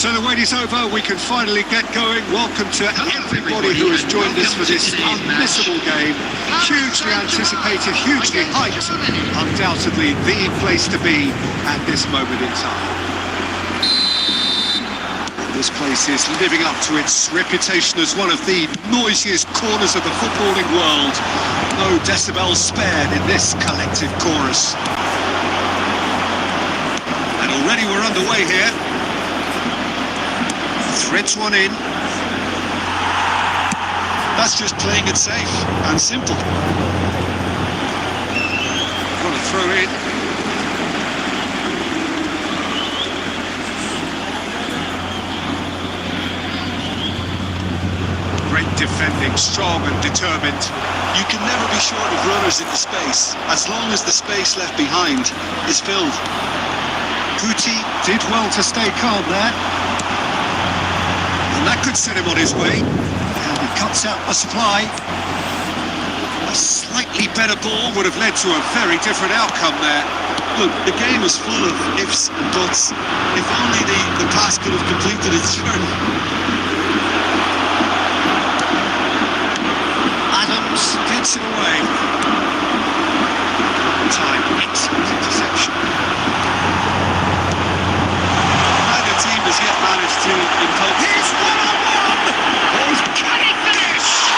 So the wait is over, we can finally get going. Welcome to everybody who has joined us for this unmissable game. Hugely anticipated, hugely hyped. Undoubtedly the place to be at this moment in time. This place is living up to its reputation as one of the noisiest corners of the footballing world. No decibels spared in this collective chorus. And already we're underway here. Threads one in. That's just playing it safe and simple. Got to throw in. Great defending, strong and determined. You can never be short of runners in the space, as long as the space left behind is filled. Guti did well to stay calm there. And that could set him on his way. And he cuts out the supply. A slightly better ball would have led to a very different outcome there. Look, the game is full of ifs and buts. If only the pass could have completed its journey. Adams gets it away. Time, excellent interception. Neither team has yet managed to impose. He's one-on-one! Oh, can he finish?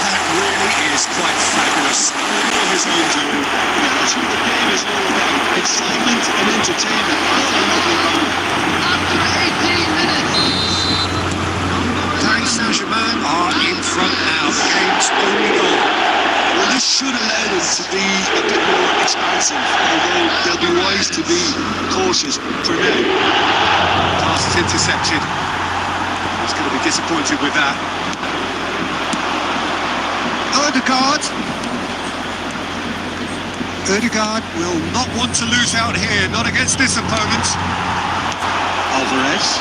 That really is quite fabulous. All his own doing. Yeah, that's what the game is all about. Excitement and entertainment. All in lovely moment. After 18 minutes. Paris Saint-Germain are in front now. The game's only gone. Well, this should allow them to be a bit more expansive, although they'll be wise to be cautious for now. Pass is intercepted. He's going to be disappointed with that. Odegaard will not want to lose out here, not against this opponent. Alvarez,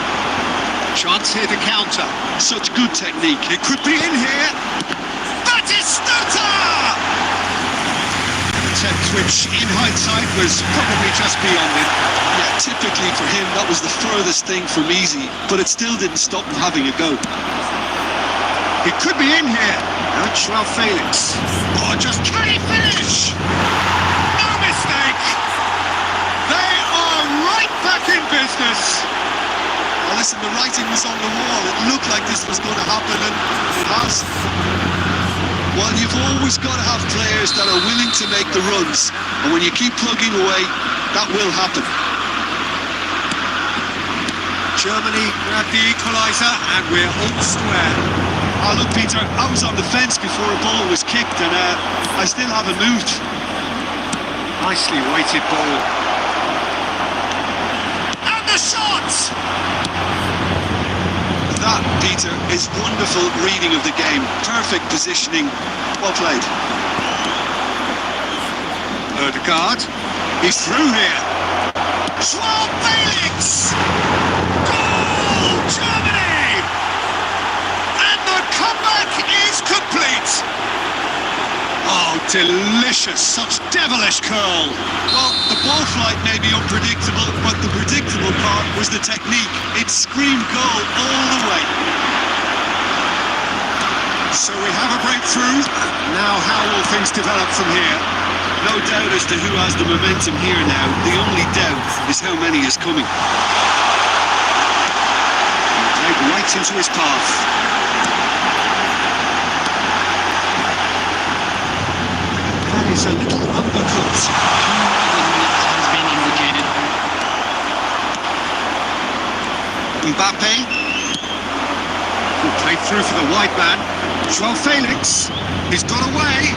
Chance here to counter. such good technique. It could be in here. Batistuta! Attempt which, in hindsight, was probably just beyond it. Yeah, typically for him, that was the furthest thing from easy, but it still didn't stop him having a go. It could be in here. No, Joao Felix. Oh, just can he finish? No mistake. They are right back in business. Well, listen, the writing was on the wall. It looked like this was going to happen, and it has. Well, you've always got to have players that are willing to make the runs, and when you keep plugging away, that will happen. Germany grabbed the equaliser, and we're on square. Oh, look, Peter, I was on the fence before a ball was kicked, and I still haven't moved. Nicely weighted ball. And the shot! That, Peter, is wonderful reading of the game. Perfect positioning. Well played. Odegaard. He's through here. Joao Felix! Goal! Germany! And the comeback is complete! Oh, delicious. Such devilish curl. Well, the ball flight may be unpredictable, but the predictable part was the technique. It screamed goal all the way. So we have a breakthrough. Now how will things develop from here? No doubt as to who has the momentum here now. The only doubt is how many is coming. Played right into his path. That is a little uppercut. Has been indicated. Mbappe. Who played through for the wide man. Joao Felix. He's got away.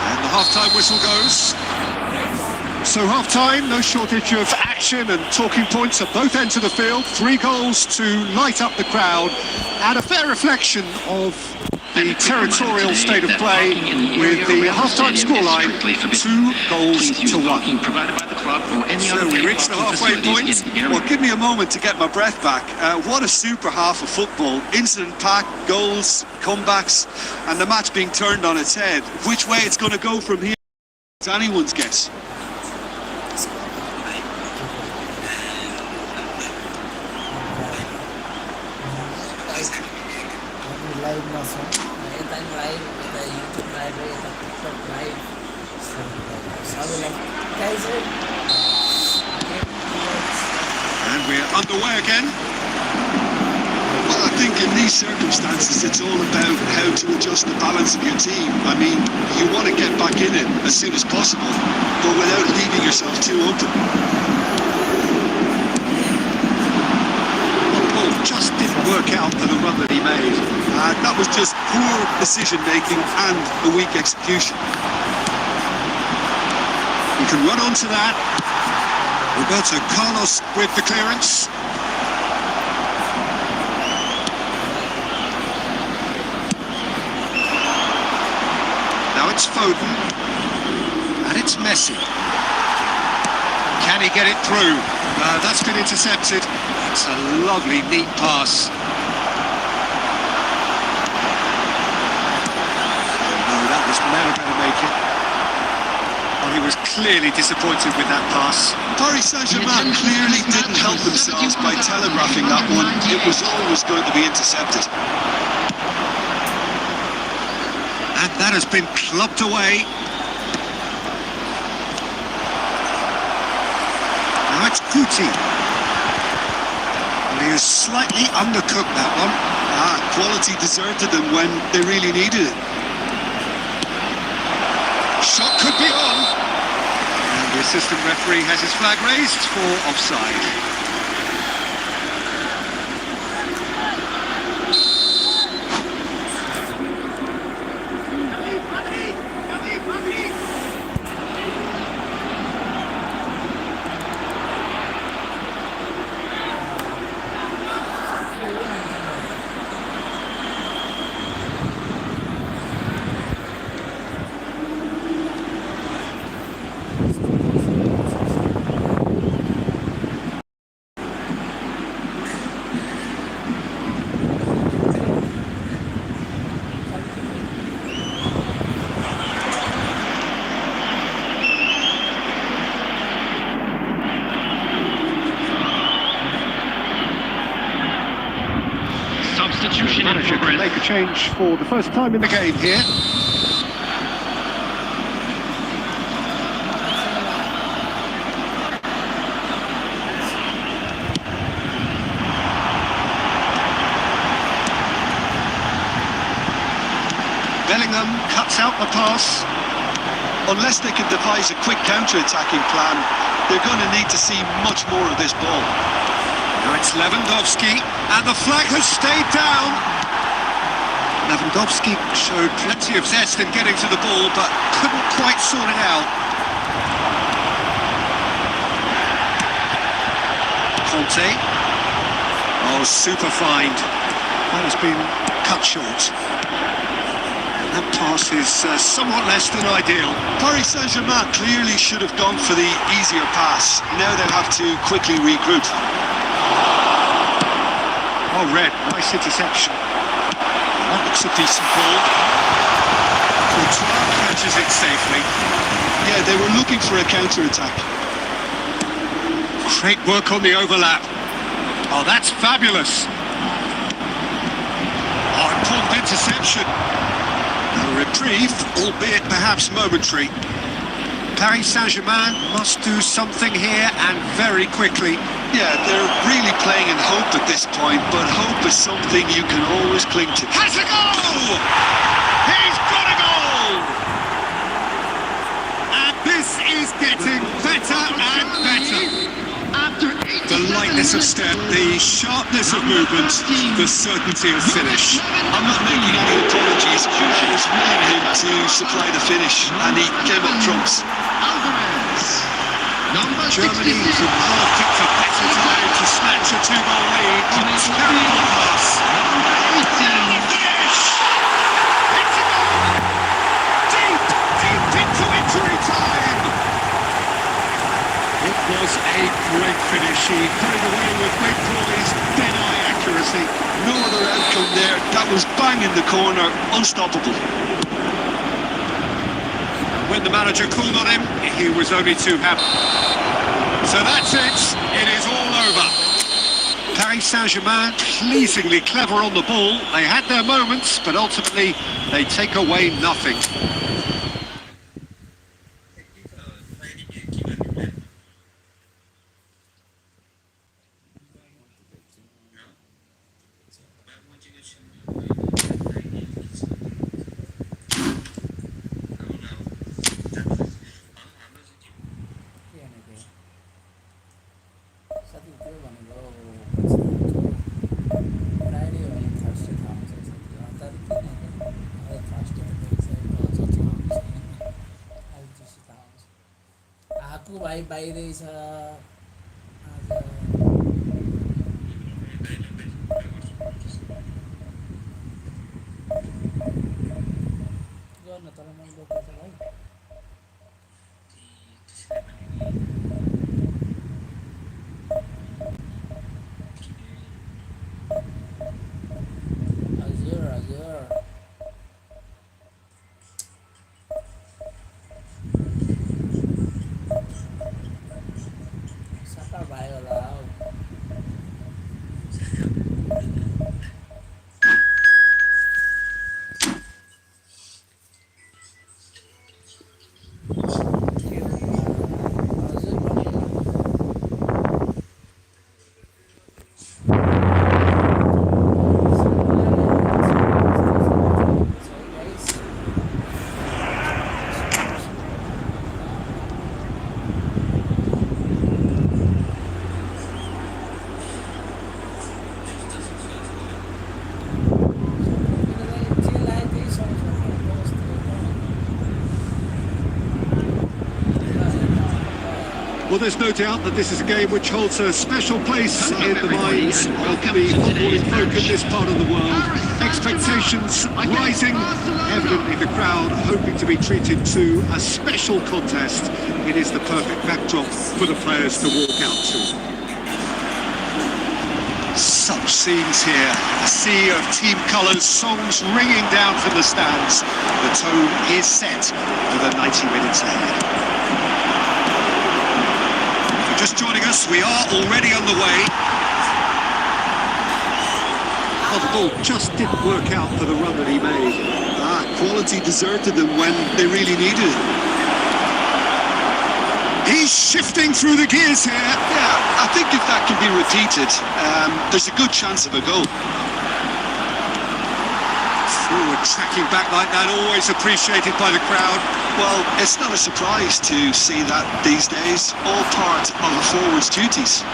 And the half-time whistle goes. So half-time, no shortage of action and talking points at both ends of the field. 3 goals to light up the crowd, and a fair reflection of the territorial state of play, with the half-time scoreline 2 goals to 1. So we reached the halfway point. Well, give me a moment to get my breath back. What a super half of football. Incident-packed, goals, comebacks, and the match being turned on its head. Which way it's going to go from here is anyone's guess. Live नछौँ यता नि live यता YouTube live र यता TikTok live सबैलाई guys And we're underway again. Well, I think in these circumstances, it's all about how to adjust the balance of your team. I mean, you want to get back in it as soon as possible, but without leaving yourself too open. Just didn't work out for the run that he made. That was just poor decision-making and a weak execution. You can run onto that. Roberto Carlos with the clearance. Now it's Foden. And it's Messi. Can he get it through? That's been intercepted. It's a lovely, neat pass. No, that was never going to make it. Well, he was clearly disappointed with that pass. Paris Saint-Germain clearly didn't help themselves by telegraphing that one. It was always going to be intercepted. And that has been clubbed away. Now it's Guti. And he has slightly undercooked that one. Quality deserted them when they really needed it. Shot could be on. And the assistant referee has his flag raised for offside. Substitution in Manager can progress. make a change for the first time in the game here. Bellingham cuts out the pass. Unless they can devise a quick counter-attacking plan, they're going to need to see much more of this ball. Now it's Lewandowski, and the flag has stayed down. Lewandowski showed plenty of zest in getting to the ball, but couldn't quite sort it out. Conte. Oh, super find. That has been cut short. That pass is somewhat less than ideal. Paris Saint-Germain clearly should have gone for the easier pass. Now they'll have to quickly regroup. Oh, Red, nice interception. That looks a decent ball. Courtois catches it safely. Yeah, they were looking for a counter-attack. Great work on the overlap. Oh, that's fabulous. Oh, important interception. A reprieve, albeit perhaps momentary. Paris Saint-Germain must do something here, and very quickly. Yeah, they're really playing in hope at this point, but hope is something you can always cling to. Has a goal! He's got a goal! And this is getting better and better. The lightness of step, the sharpness of movement, the certainty of finish. I'm not making any apologies. I was willing him to supply the finish, and he came up trumps. Germany could not have picked a better time to snatch a two-goal lead. A terrible pass. And the finish! It's a goal! Deep, deep into injury time! It was a great finish. He put it away with great poise, dead-eye accuracy. No other outcome there. That was bang in the corner, unstoppable. When the manager called on him, he was only too happy. So that's it. It is all over. Paris Saint-Germain pleasingly clever on the ball. They had their moments, but ultimately they take away nothing. आकु भाइ बाहिरै छ गर्न तर मन बोकेछ भाइ Well, there's no doubt that this is a game which holds a special place in the minds of the footballing folk in this part of the world. Expectations rising, evidently the crowd hoping to be treated to a special contest. It is the perfect backdrop for the players to walk out to. Such scenes here, a sea of team colours, songs ringing down from the stands. The tone is set for the 90 minutes ahead. If you're just joining us, we are already on the way. Well, the ball just didn't work out for the run that he made. Quality deserted them when they really needed it. He's shifting through the gears here. Yeah, I think if that can be repeated, there's a good chance of a goal. Forward tracking back like that, always appreciated by the crowd. Well, it's not a surprise to see that these days, all part of a forward's duties.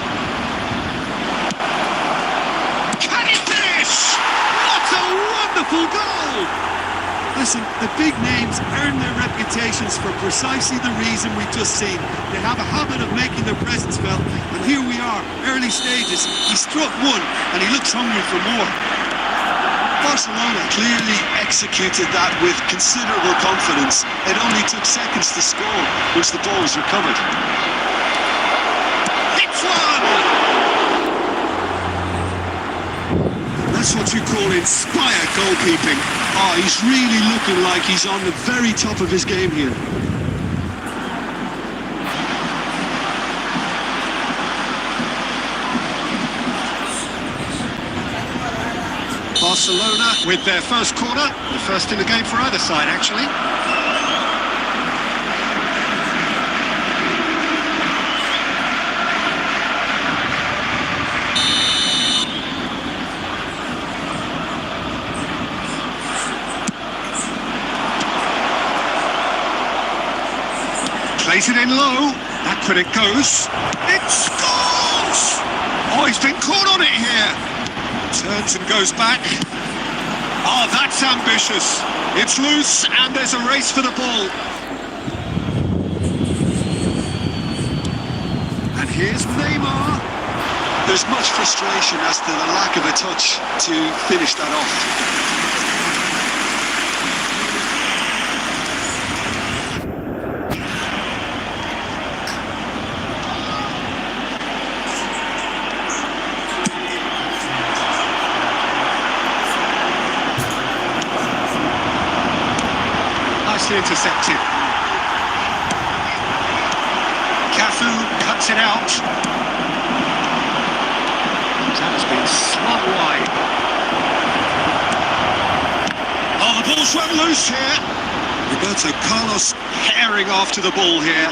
Can he finish? What a wonderful goal! Listen, the big names earn their reputations for precisely the reason we've just seen. They have a habit of making their presence felt, and here we are, early stages. He struck one, and he looks hungry for more. Barcelona clearly executed that with considerable confidence. It only took seconds to score once the ball was recovered. Hits one! That's what you call inspired goalkeeping. Oh, he's really looking like he's on the very top of his game here. Barcelona with their first corner, the first in the game for either side, actually. Plays it in low. Back when it goes. It scores! Oh, he's been caught on it here. Turns and goes back. Oh, that's ambitious. It's loose and there's a race for the ball. And here's Neymar. There's much frustration as to the lack of a touch to finish that off. Intercepted. Cafu cuts it out. That has been slung wide. Oh, the ball's run loose here. Roberto Carlos herring after the ball here.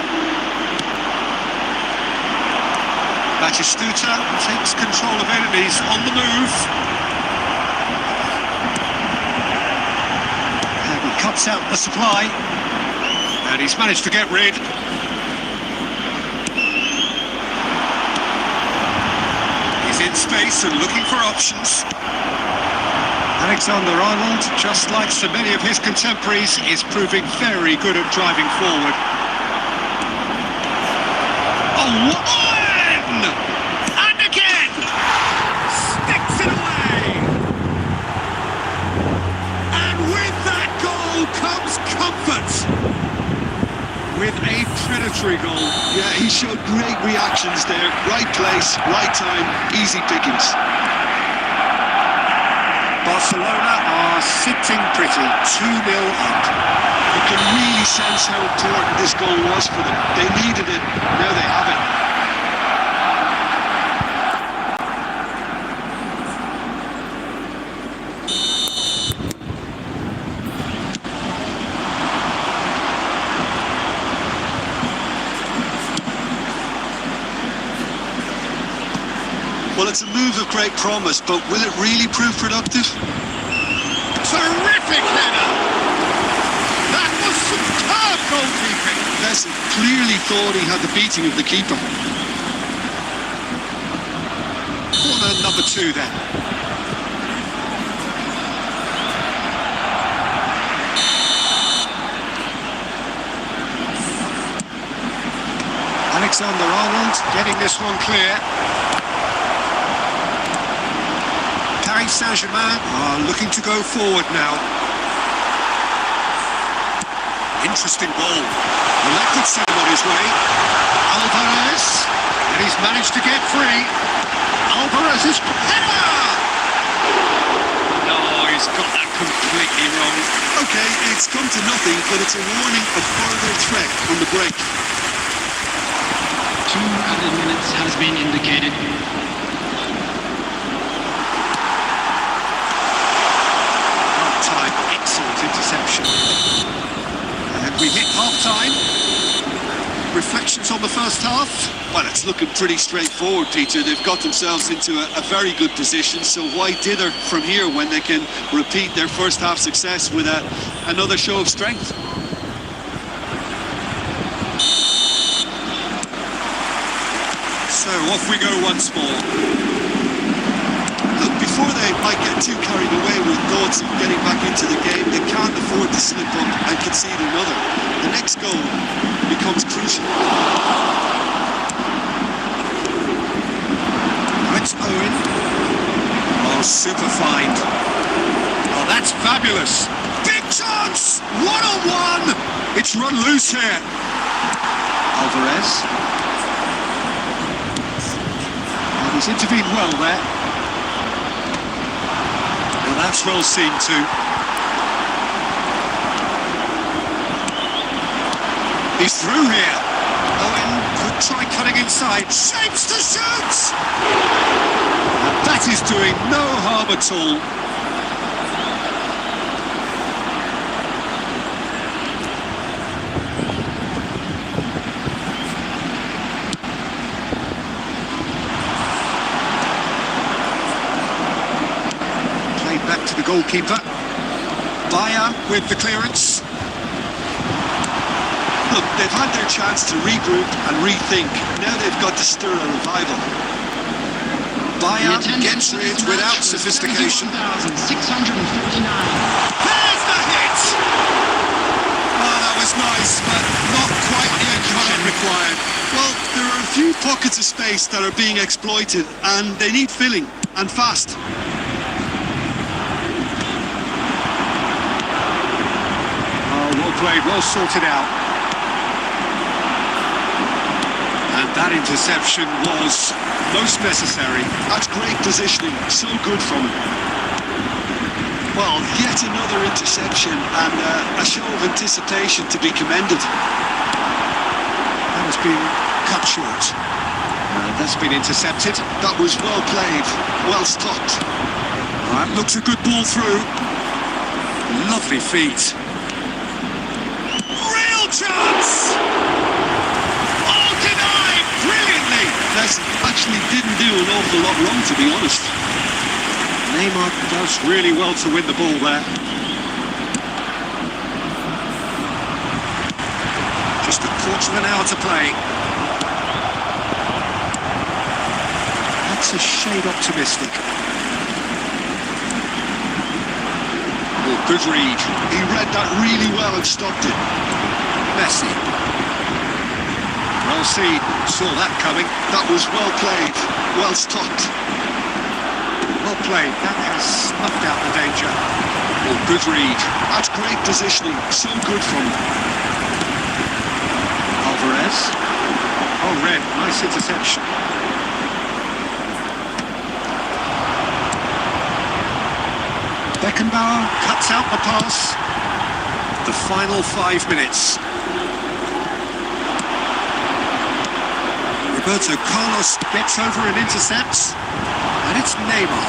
Batistuta takes control of it and he's on the move. Cuts out the supply, and he's managed to get rid. He's in space and looking for options. Alexander-Arnold, just like so many of his contemporaries, is proving very good at driving forward. Oh, one! And again! Sticks it away! And with that comes comfort with a predatory goal. Yeah, he showed great reactions there. Right place, right time, easy pickings. Barcelona are sitting pretty, 2-0 up. You can really sense how important this goal was for them. They needed it, now they have it. Well, it's a move of great promise, but will it really prove productive? Terrific header! That was superb goalkeeping! Messi clearly thought he had the beating of the keeper. Corner number 2 then. Alexander-Arnold getting this one clear. Paris Saint-Germain are looking to go forward now. Interesting ball. Well, that could send him on his way. Alvarez, and he's managed to get free. Alvarez's header! No, he's got that completely wrong. Okay, it's come to nothing, but it's a warning of further threat on the break. 2 added minutes has been indicated. Half-time, excellent interception. And we hit half-time. Reflections on the first half? Well, it's looking pretty straightforward, Peter. They've got themselves into a very good position, so why dither from here when they can repeat their first half success with another show of strength? So off we go once more. Look, before they might get too carried away with thoughts of getting back into the game, they can't afford to slip up and concede another. The next goal becomes crucial. It's Owen. Oh, super find. Oh, that's fabulous. Big chance! 1-on-1! It's run loose here. Alvarez. And he's intervened well there. Well, that's well seen too. He's through here. Owen could try cutting inside. Shapes to shoot! And that is doing no harm at all. Played back to the goalkeeper. Bayer with the clearance. Look, they've had their chance to regroup and rethink. Now they've got to stir a revival. Bayer gets it without sophistication. 649. There's the hit! Oh, that was nice, but not quite the action required. Well, there are a few pockets of space that are being exploited, and they need filling, and fast. Oh, well played, well sorted out. And that interception was most necessary. That's great positioning, so good from him. Well, yet another interception and a show of anticipation to be commended. That has been cut short. That's been intercepted. That was well played, well stopped. That looks a good ball through. Lovely feet. Real chance! Oh, denied! Brilliantly! Messi actually didn't do an awful lot wrong, to be honest. Neymar does really well to win the ball there. Just a quarter of an hour to play. That's a shade optimistic. Oh, good read. He read that really well and stopped it. Messi. Well seen. Saw that coming. That was well played, well stopped. Well played. That has snuffed out the danger. Oh, good read. That's great positioning, so good from him. Alvarez. Oh, red. Nice interception. Beckenbauer cuts out the pass. The final 5 minutes. Roberto Carlos gets over and intercepts. And it's Neymar.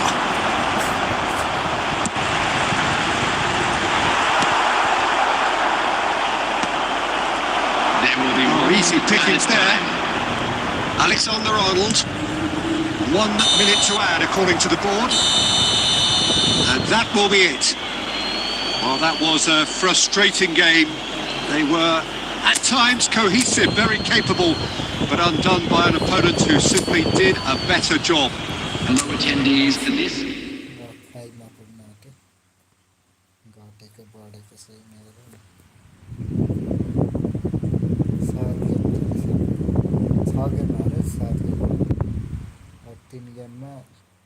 There will be Easy pickings added there. time. Alexander-Arnold. 1 minute to add according to the board. And that will be it. Well, that was a frustrating game. They were at times cohesive, very capable, but undone by an opponent who simply did a better job. Hello attendees to this. Right now, okay. Got take a body for saying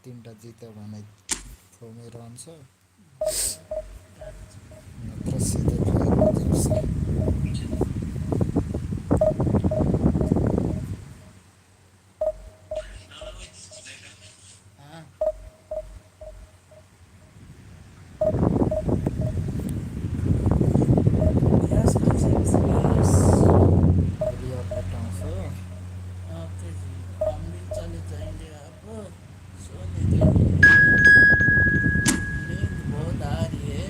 3टा जित्यो भने फर्मै रहन्छ, नत्र सिधै प्लेयरमा जित्छ। Yes, yes, yes, yes. Rear हटाउँछ। Okay जी, अमृत चले जाएंगे अब। सोने के लिए नींद बहुत आ रही है।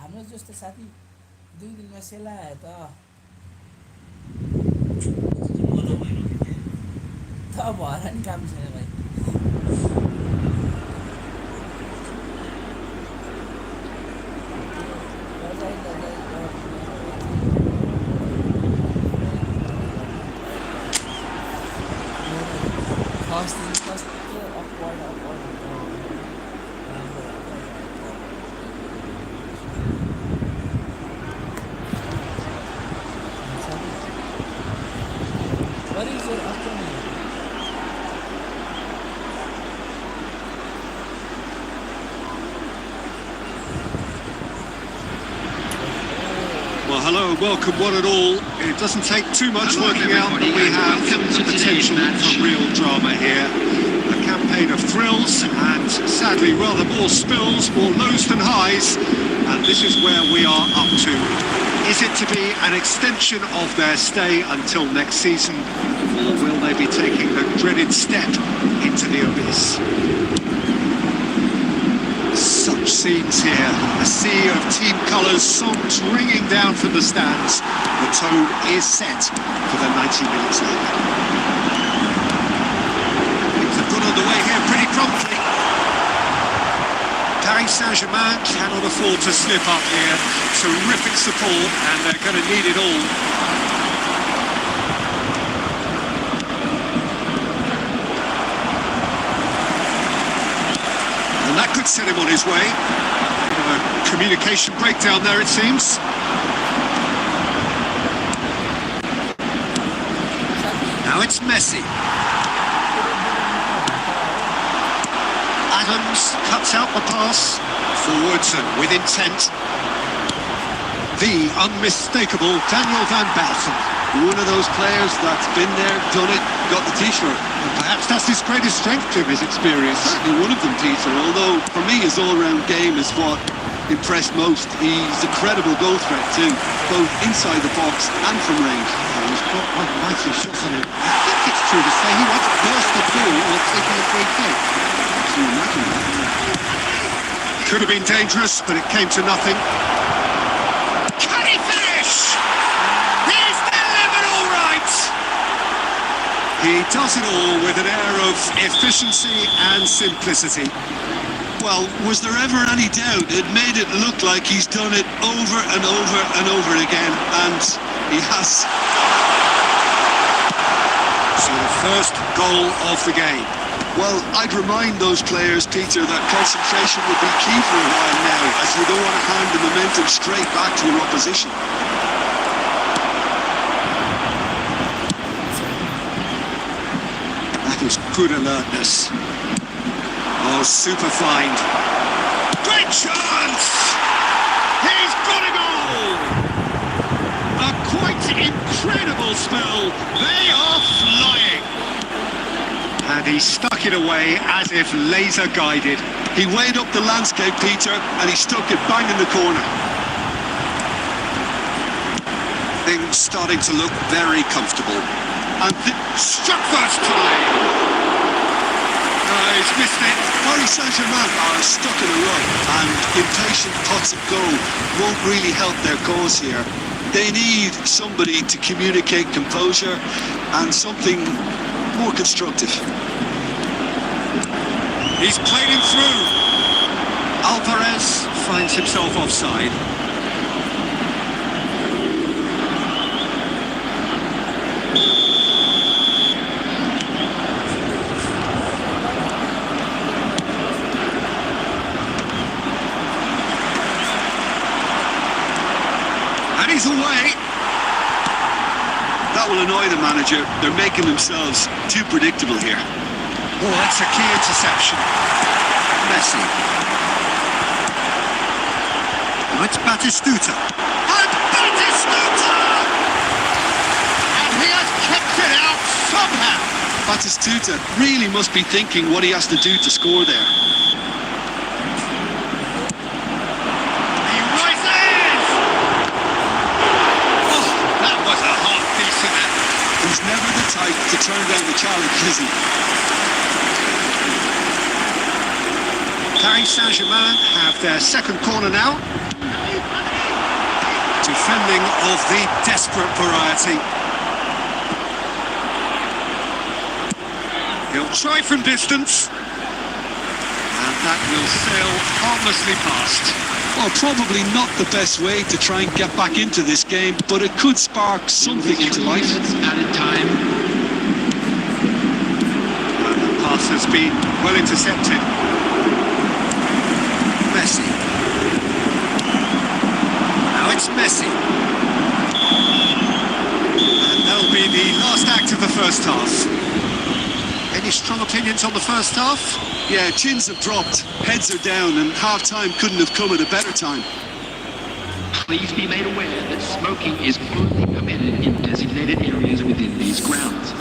हाम्रो जस्तो साथी 2 दिनमा सेलायो त भएर नि काम छैन भाइ। फर्स्ट दिन कस्तो upward What is your opinion? Well, hello and welcome one and all. It doesn't take too much working out that we have the potential for real drama here. A campaign of thrills and sadly rather more spills, more lows than highs. And this is where we are up to. Is it to be an extension of their stay until next season, or will they be taking the dreaded step into the abyss? Such scenes here, a sea of team colours, songs ringing down from the stands. The tone is set for the 90 minutes ahead. Things have got underway here pretty promptly. Paris Saint-Germain cannot afford to slip up here. Terrific support, and they're going to need it all. And that could set him on his way. Bit of a communication breakdown there, it seems. Now it's Messi. Adams cuts out the pass. Forwards and with intent. The unmistakable Daniel van Basten. One of those players that's been there, done it, got the t-shirt. And perhaps that's his greatest strength, Jim, his experience. Certainly one of them, Peter, although for me his all-round game is what impressed most. He's a credible goal threat too, both inside the box and from range. He's got one mighty shot on him. I think it's true to say he once burst the ball while taking a free kick. Can you imagine that? Could have been dangerous, but it came to nothing. Can he finish? He's delivered all right! He does it all with an air of efficiency and simplicity. Well, was there ever any doubt? It made it look like he's done it over and over and over again, and he has. So the first goal of the game. Well, I'd remind those players, Peter, that concentration would be key for a while now, as you don't want to hand the momentum straight back to your opposition. That is good alertness. Oh, super find. Great chance! He's got a goal! A quite incredible spell. They are flying. And he stuck it away as if laser guided. He weighed up the landscape, Peter, and he stuck it bang in the corner. Things starting to look very comfortable. And struck first time! He's missed it. Paris Saint-Germain are stuck in a rut, and impatient pots of goal won't really help their cause here. They need somebody to communicate composure and something more constructive. He's played him through. Alvarez finds himself offside. And he's away. that will annoy the manager. They're making themselves too predictable here. Oh, that's a key interception. Messi. Now it's Batistuta. And Batistuta! And he has kept it out somehow. Batistuta really must be thinking what he has to do to score there. He rises! Oh, that was a half decent effort. He's never the type to turn down the challenge, is he? Paris Saint-Germain have their second corner now. Defending of the desperate variety. He'll try from distance. And that will sail harmlessly past. Well, probably not the best way to try and get back into this game, but it could spark something into life. Added time. And the pass has been well intercepted. Messi. Now it's Messi. And that'll be the last act of the first half. Any strong opinions on the first half? Yeah, chins have dropped, heads are down, and half-time couldn't have come at a better time. Please be made aware that smoking is only permitted in designated areas within these grounds.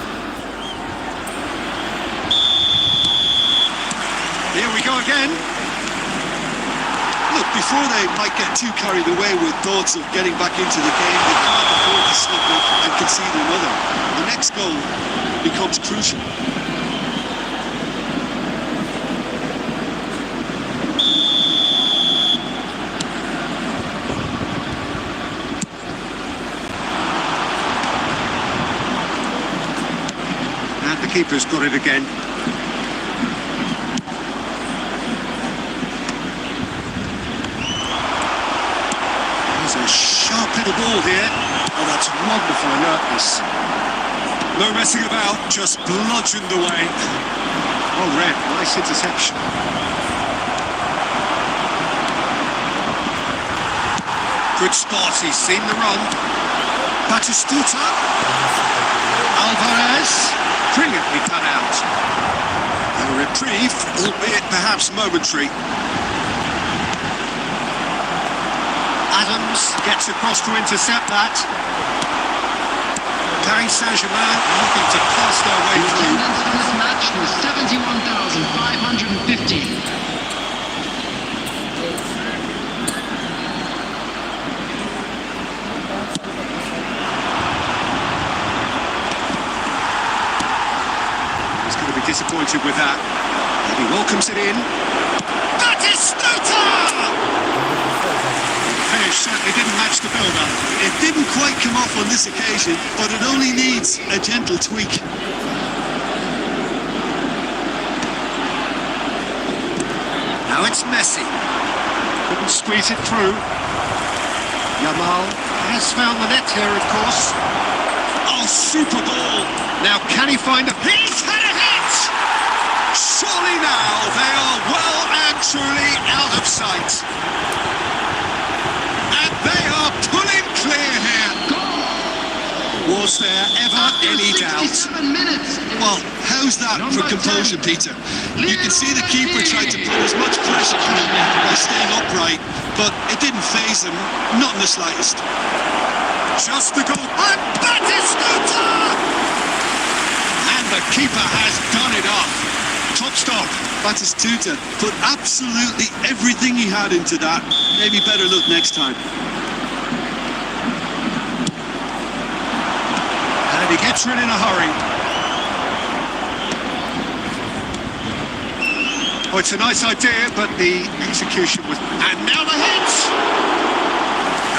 Here we go again. Look, before they might get too carried away with thoughts of getting back into the game, they can't afford to slip up and concede another. The next goal becomes crucial. And the keeper's got it again. There's a sharp little ball here. Oh, that's wonderful alertness. No messing about, just bludgeoned away. Oh, Red, nice interception. Good spot, he's seen the run. Batistuta. Alvarez. Brilliantly done out. A reprieve, albeit perhaps momentary. Adams gets across to intercept that. Paris Saint-Germain looking to pass their way through. Attendance for this match was 71,550. He's going to be disappointed with that. And he welcomes it in. Batistuta! Finish certainly didn't match the build-up. It didn't quite come off on this occasion, but it only needs a gentle tweak. Now it's Messi. Couldn't squeeze it through. Yamal has found the net here, of course. Oh, super ball! Now can he find a... He's had a hit! Surely now they are well and truly out of sight. And they are pulling clear here. Was there ever any doubt? 67 minutes. Well, how's that for composure, Peter? You can see the keeper tried to put as much pressure on him by staying upright, but it didn't faze him, not in the slightest. Just the goal. And Batistuta! And the keeper has done it off. Top stop. Batistuta put absolutely everything he had into that. Maybe better luck next time. And he gets rid in a hurry. Oh, it's a nice idea, but the execution was... And now the hit!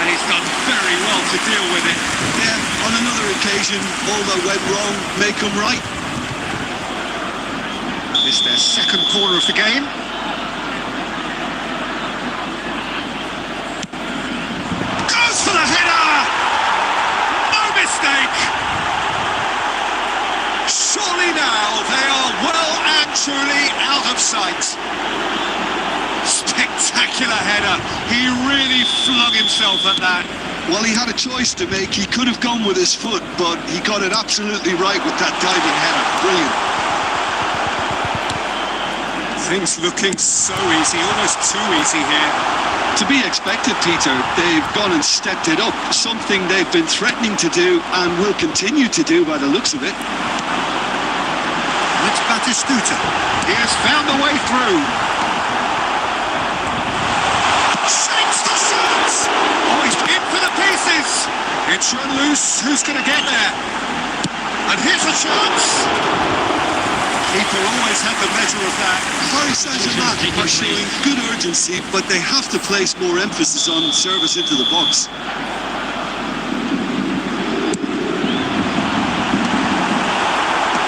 And he's done very well to deal with it. Yeah, on another occasion, all that went wrong may come right. This is their second corner of the game. Goes for the header! No mistake! Surely now they are well and truly out of sight. Spectacular header. He really flung himself at that. Well, he had a choice to make. He could have gone with his foot, but he got it absolutely right with that diving header. Brilliant. Things looking so easy, almost too easy here. To be expected, Peter. They've gone and stepped it up. Something they've been threatening to do and will continue to do by the looks of it. It's Batistuta. He has found the way through. Shakes the shots! Oh, he's in for the pieces! It's run loose. Who's going to get there? And here's a chance! Keeper always had the measure of that. Paris Saint-Germain are showing good urgency, but they have to place more emphasis on service into the box.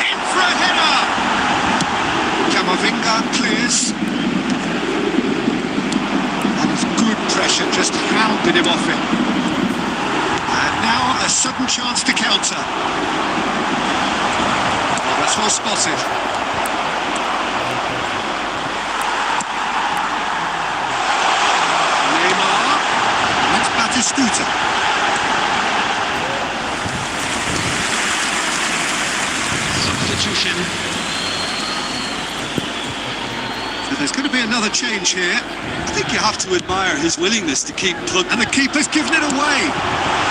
In for a header! Camavinga clears. And it's good pressure, just hounded him off it. And now a sudden chance to counter. Oh, that's well spotted. Batistuta. Substitution. So there's going to be another change here. I think you have to admire his willingness to keep plugging. And the keeper's given it away.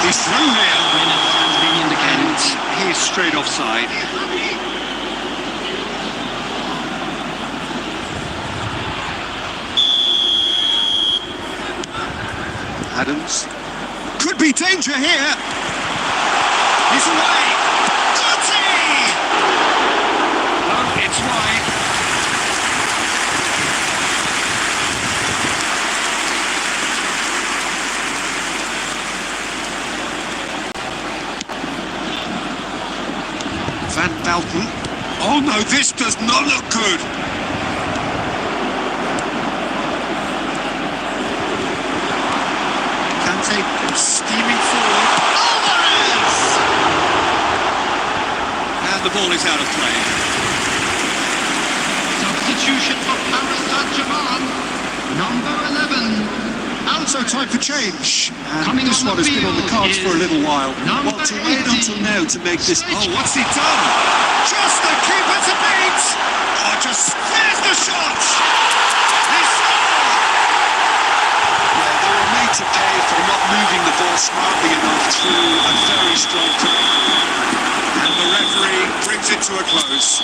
He's through here. Has been indicated. And he's straight offside. Adams. Could be danger here. He's away. Dirty! No, it's wide. Van Belten. Oh no, this does not look good. Steaming forward. Alvarez! And the ball is out of play. Substitution for Paris Saint-Germain. Number 11. So time for change. And Coming this on one the has been on the field cards for a little while. Number Well, to wait 80. until now to make this... Oh, what's he done? Just the keeper to beat! Oh, just there's the shot! He scored! Yeah, they were made to pay for not moving the ball smartly enough through a very strong play. And the referee brings it to a close.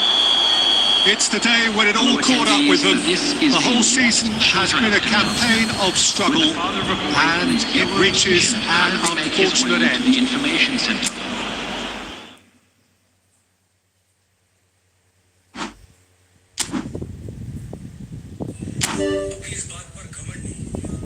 It's the day when it all caught up with them. The whole season has been a campaign of struggle, and it reaches an unfortunate end. The information centre.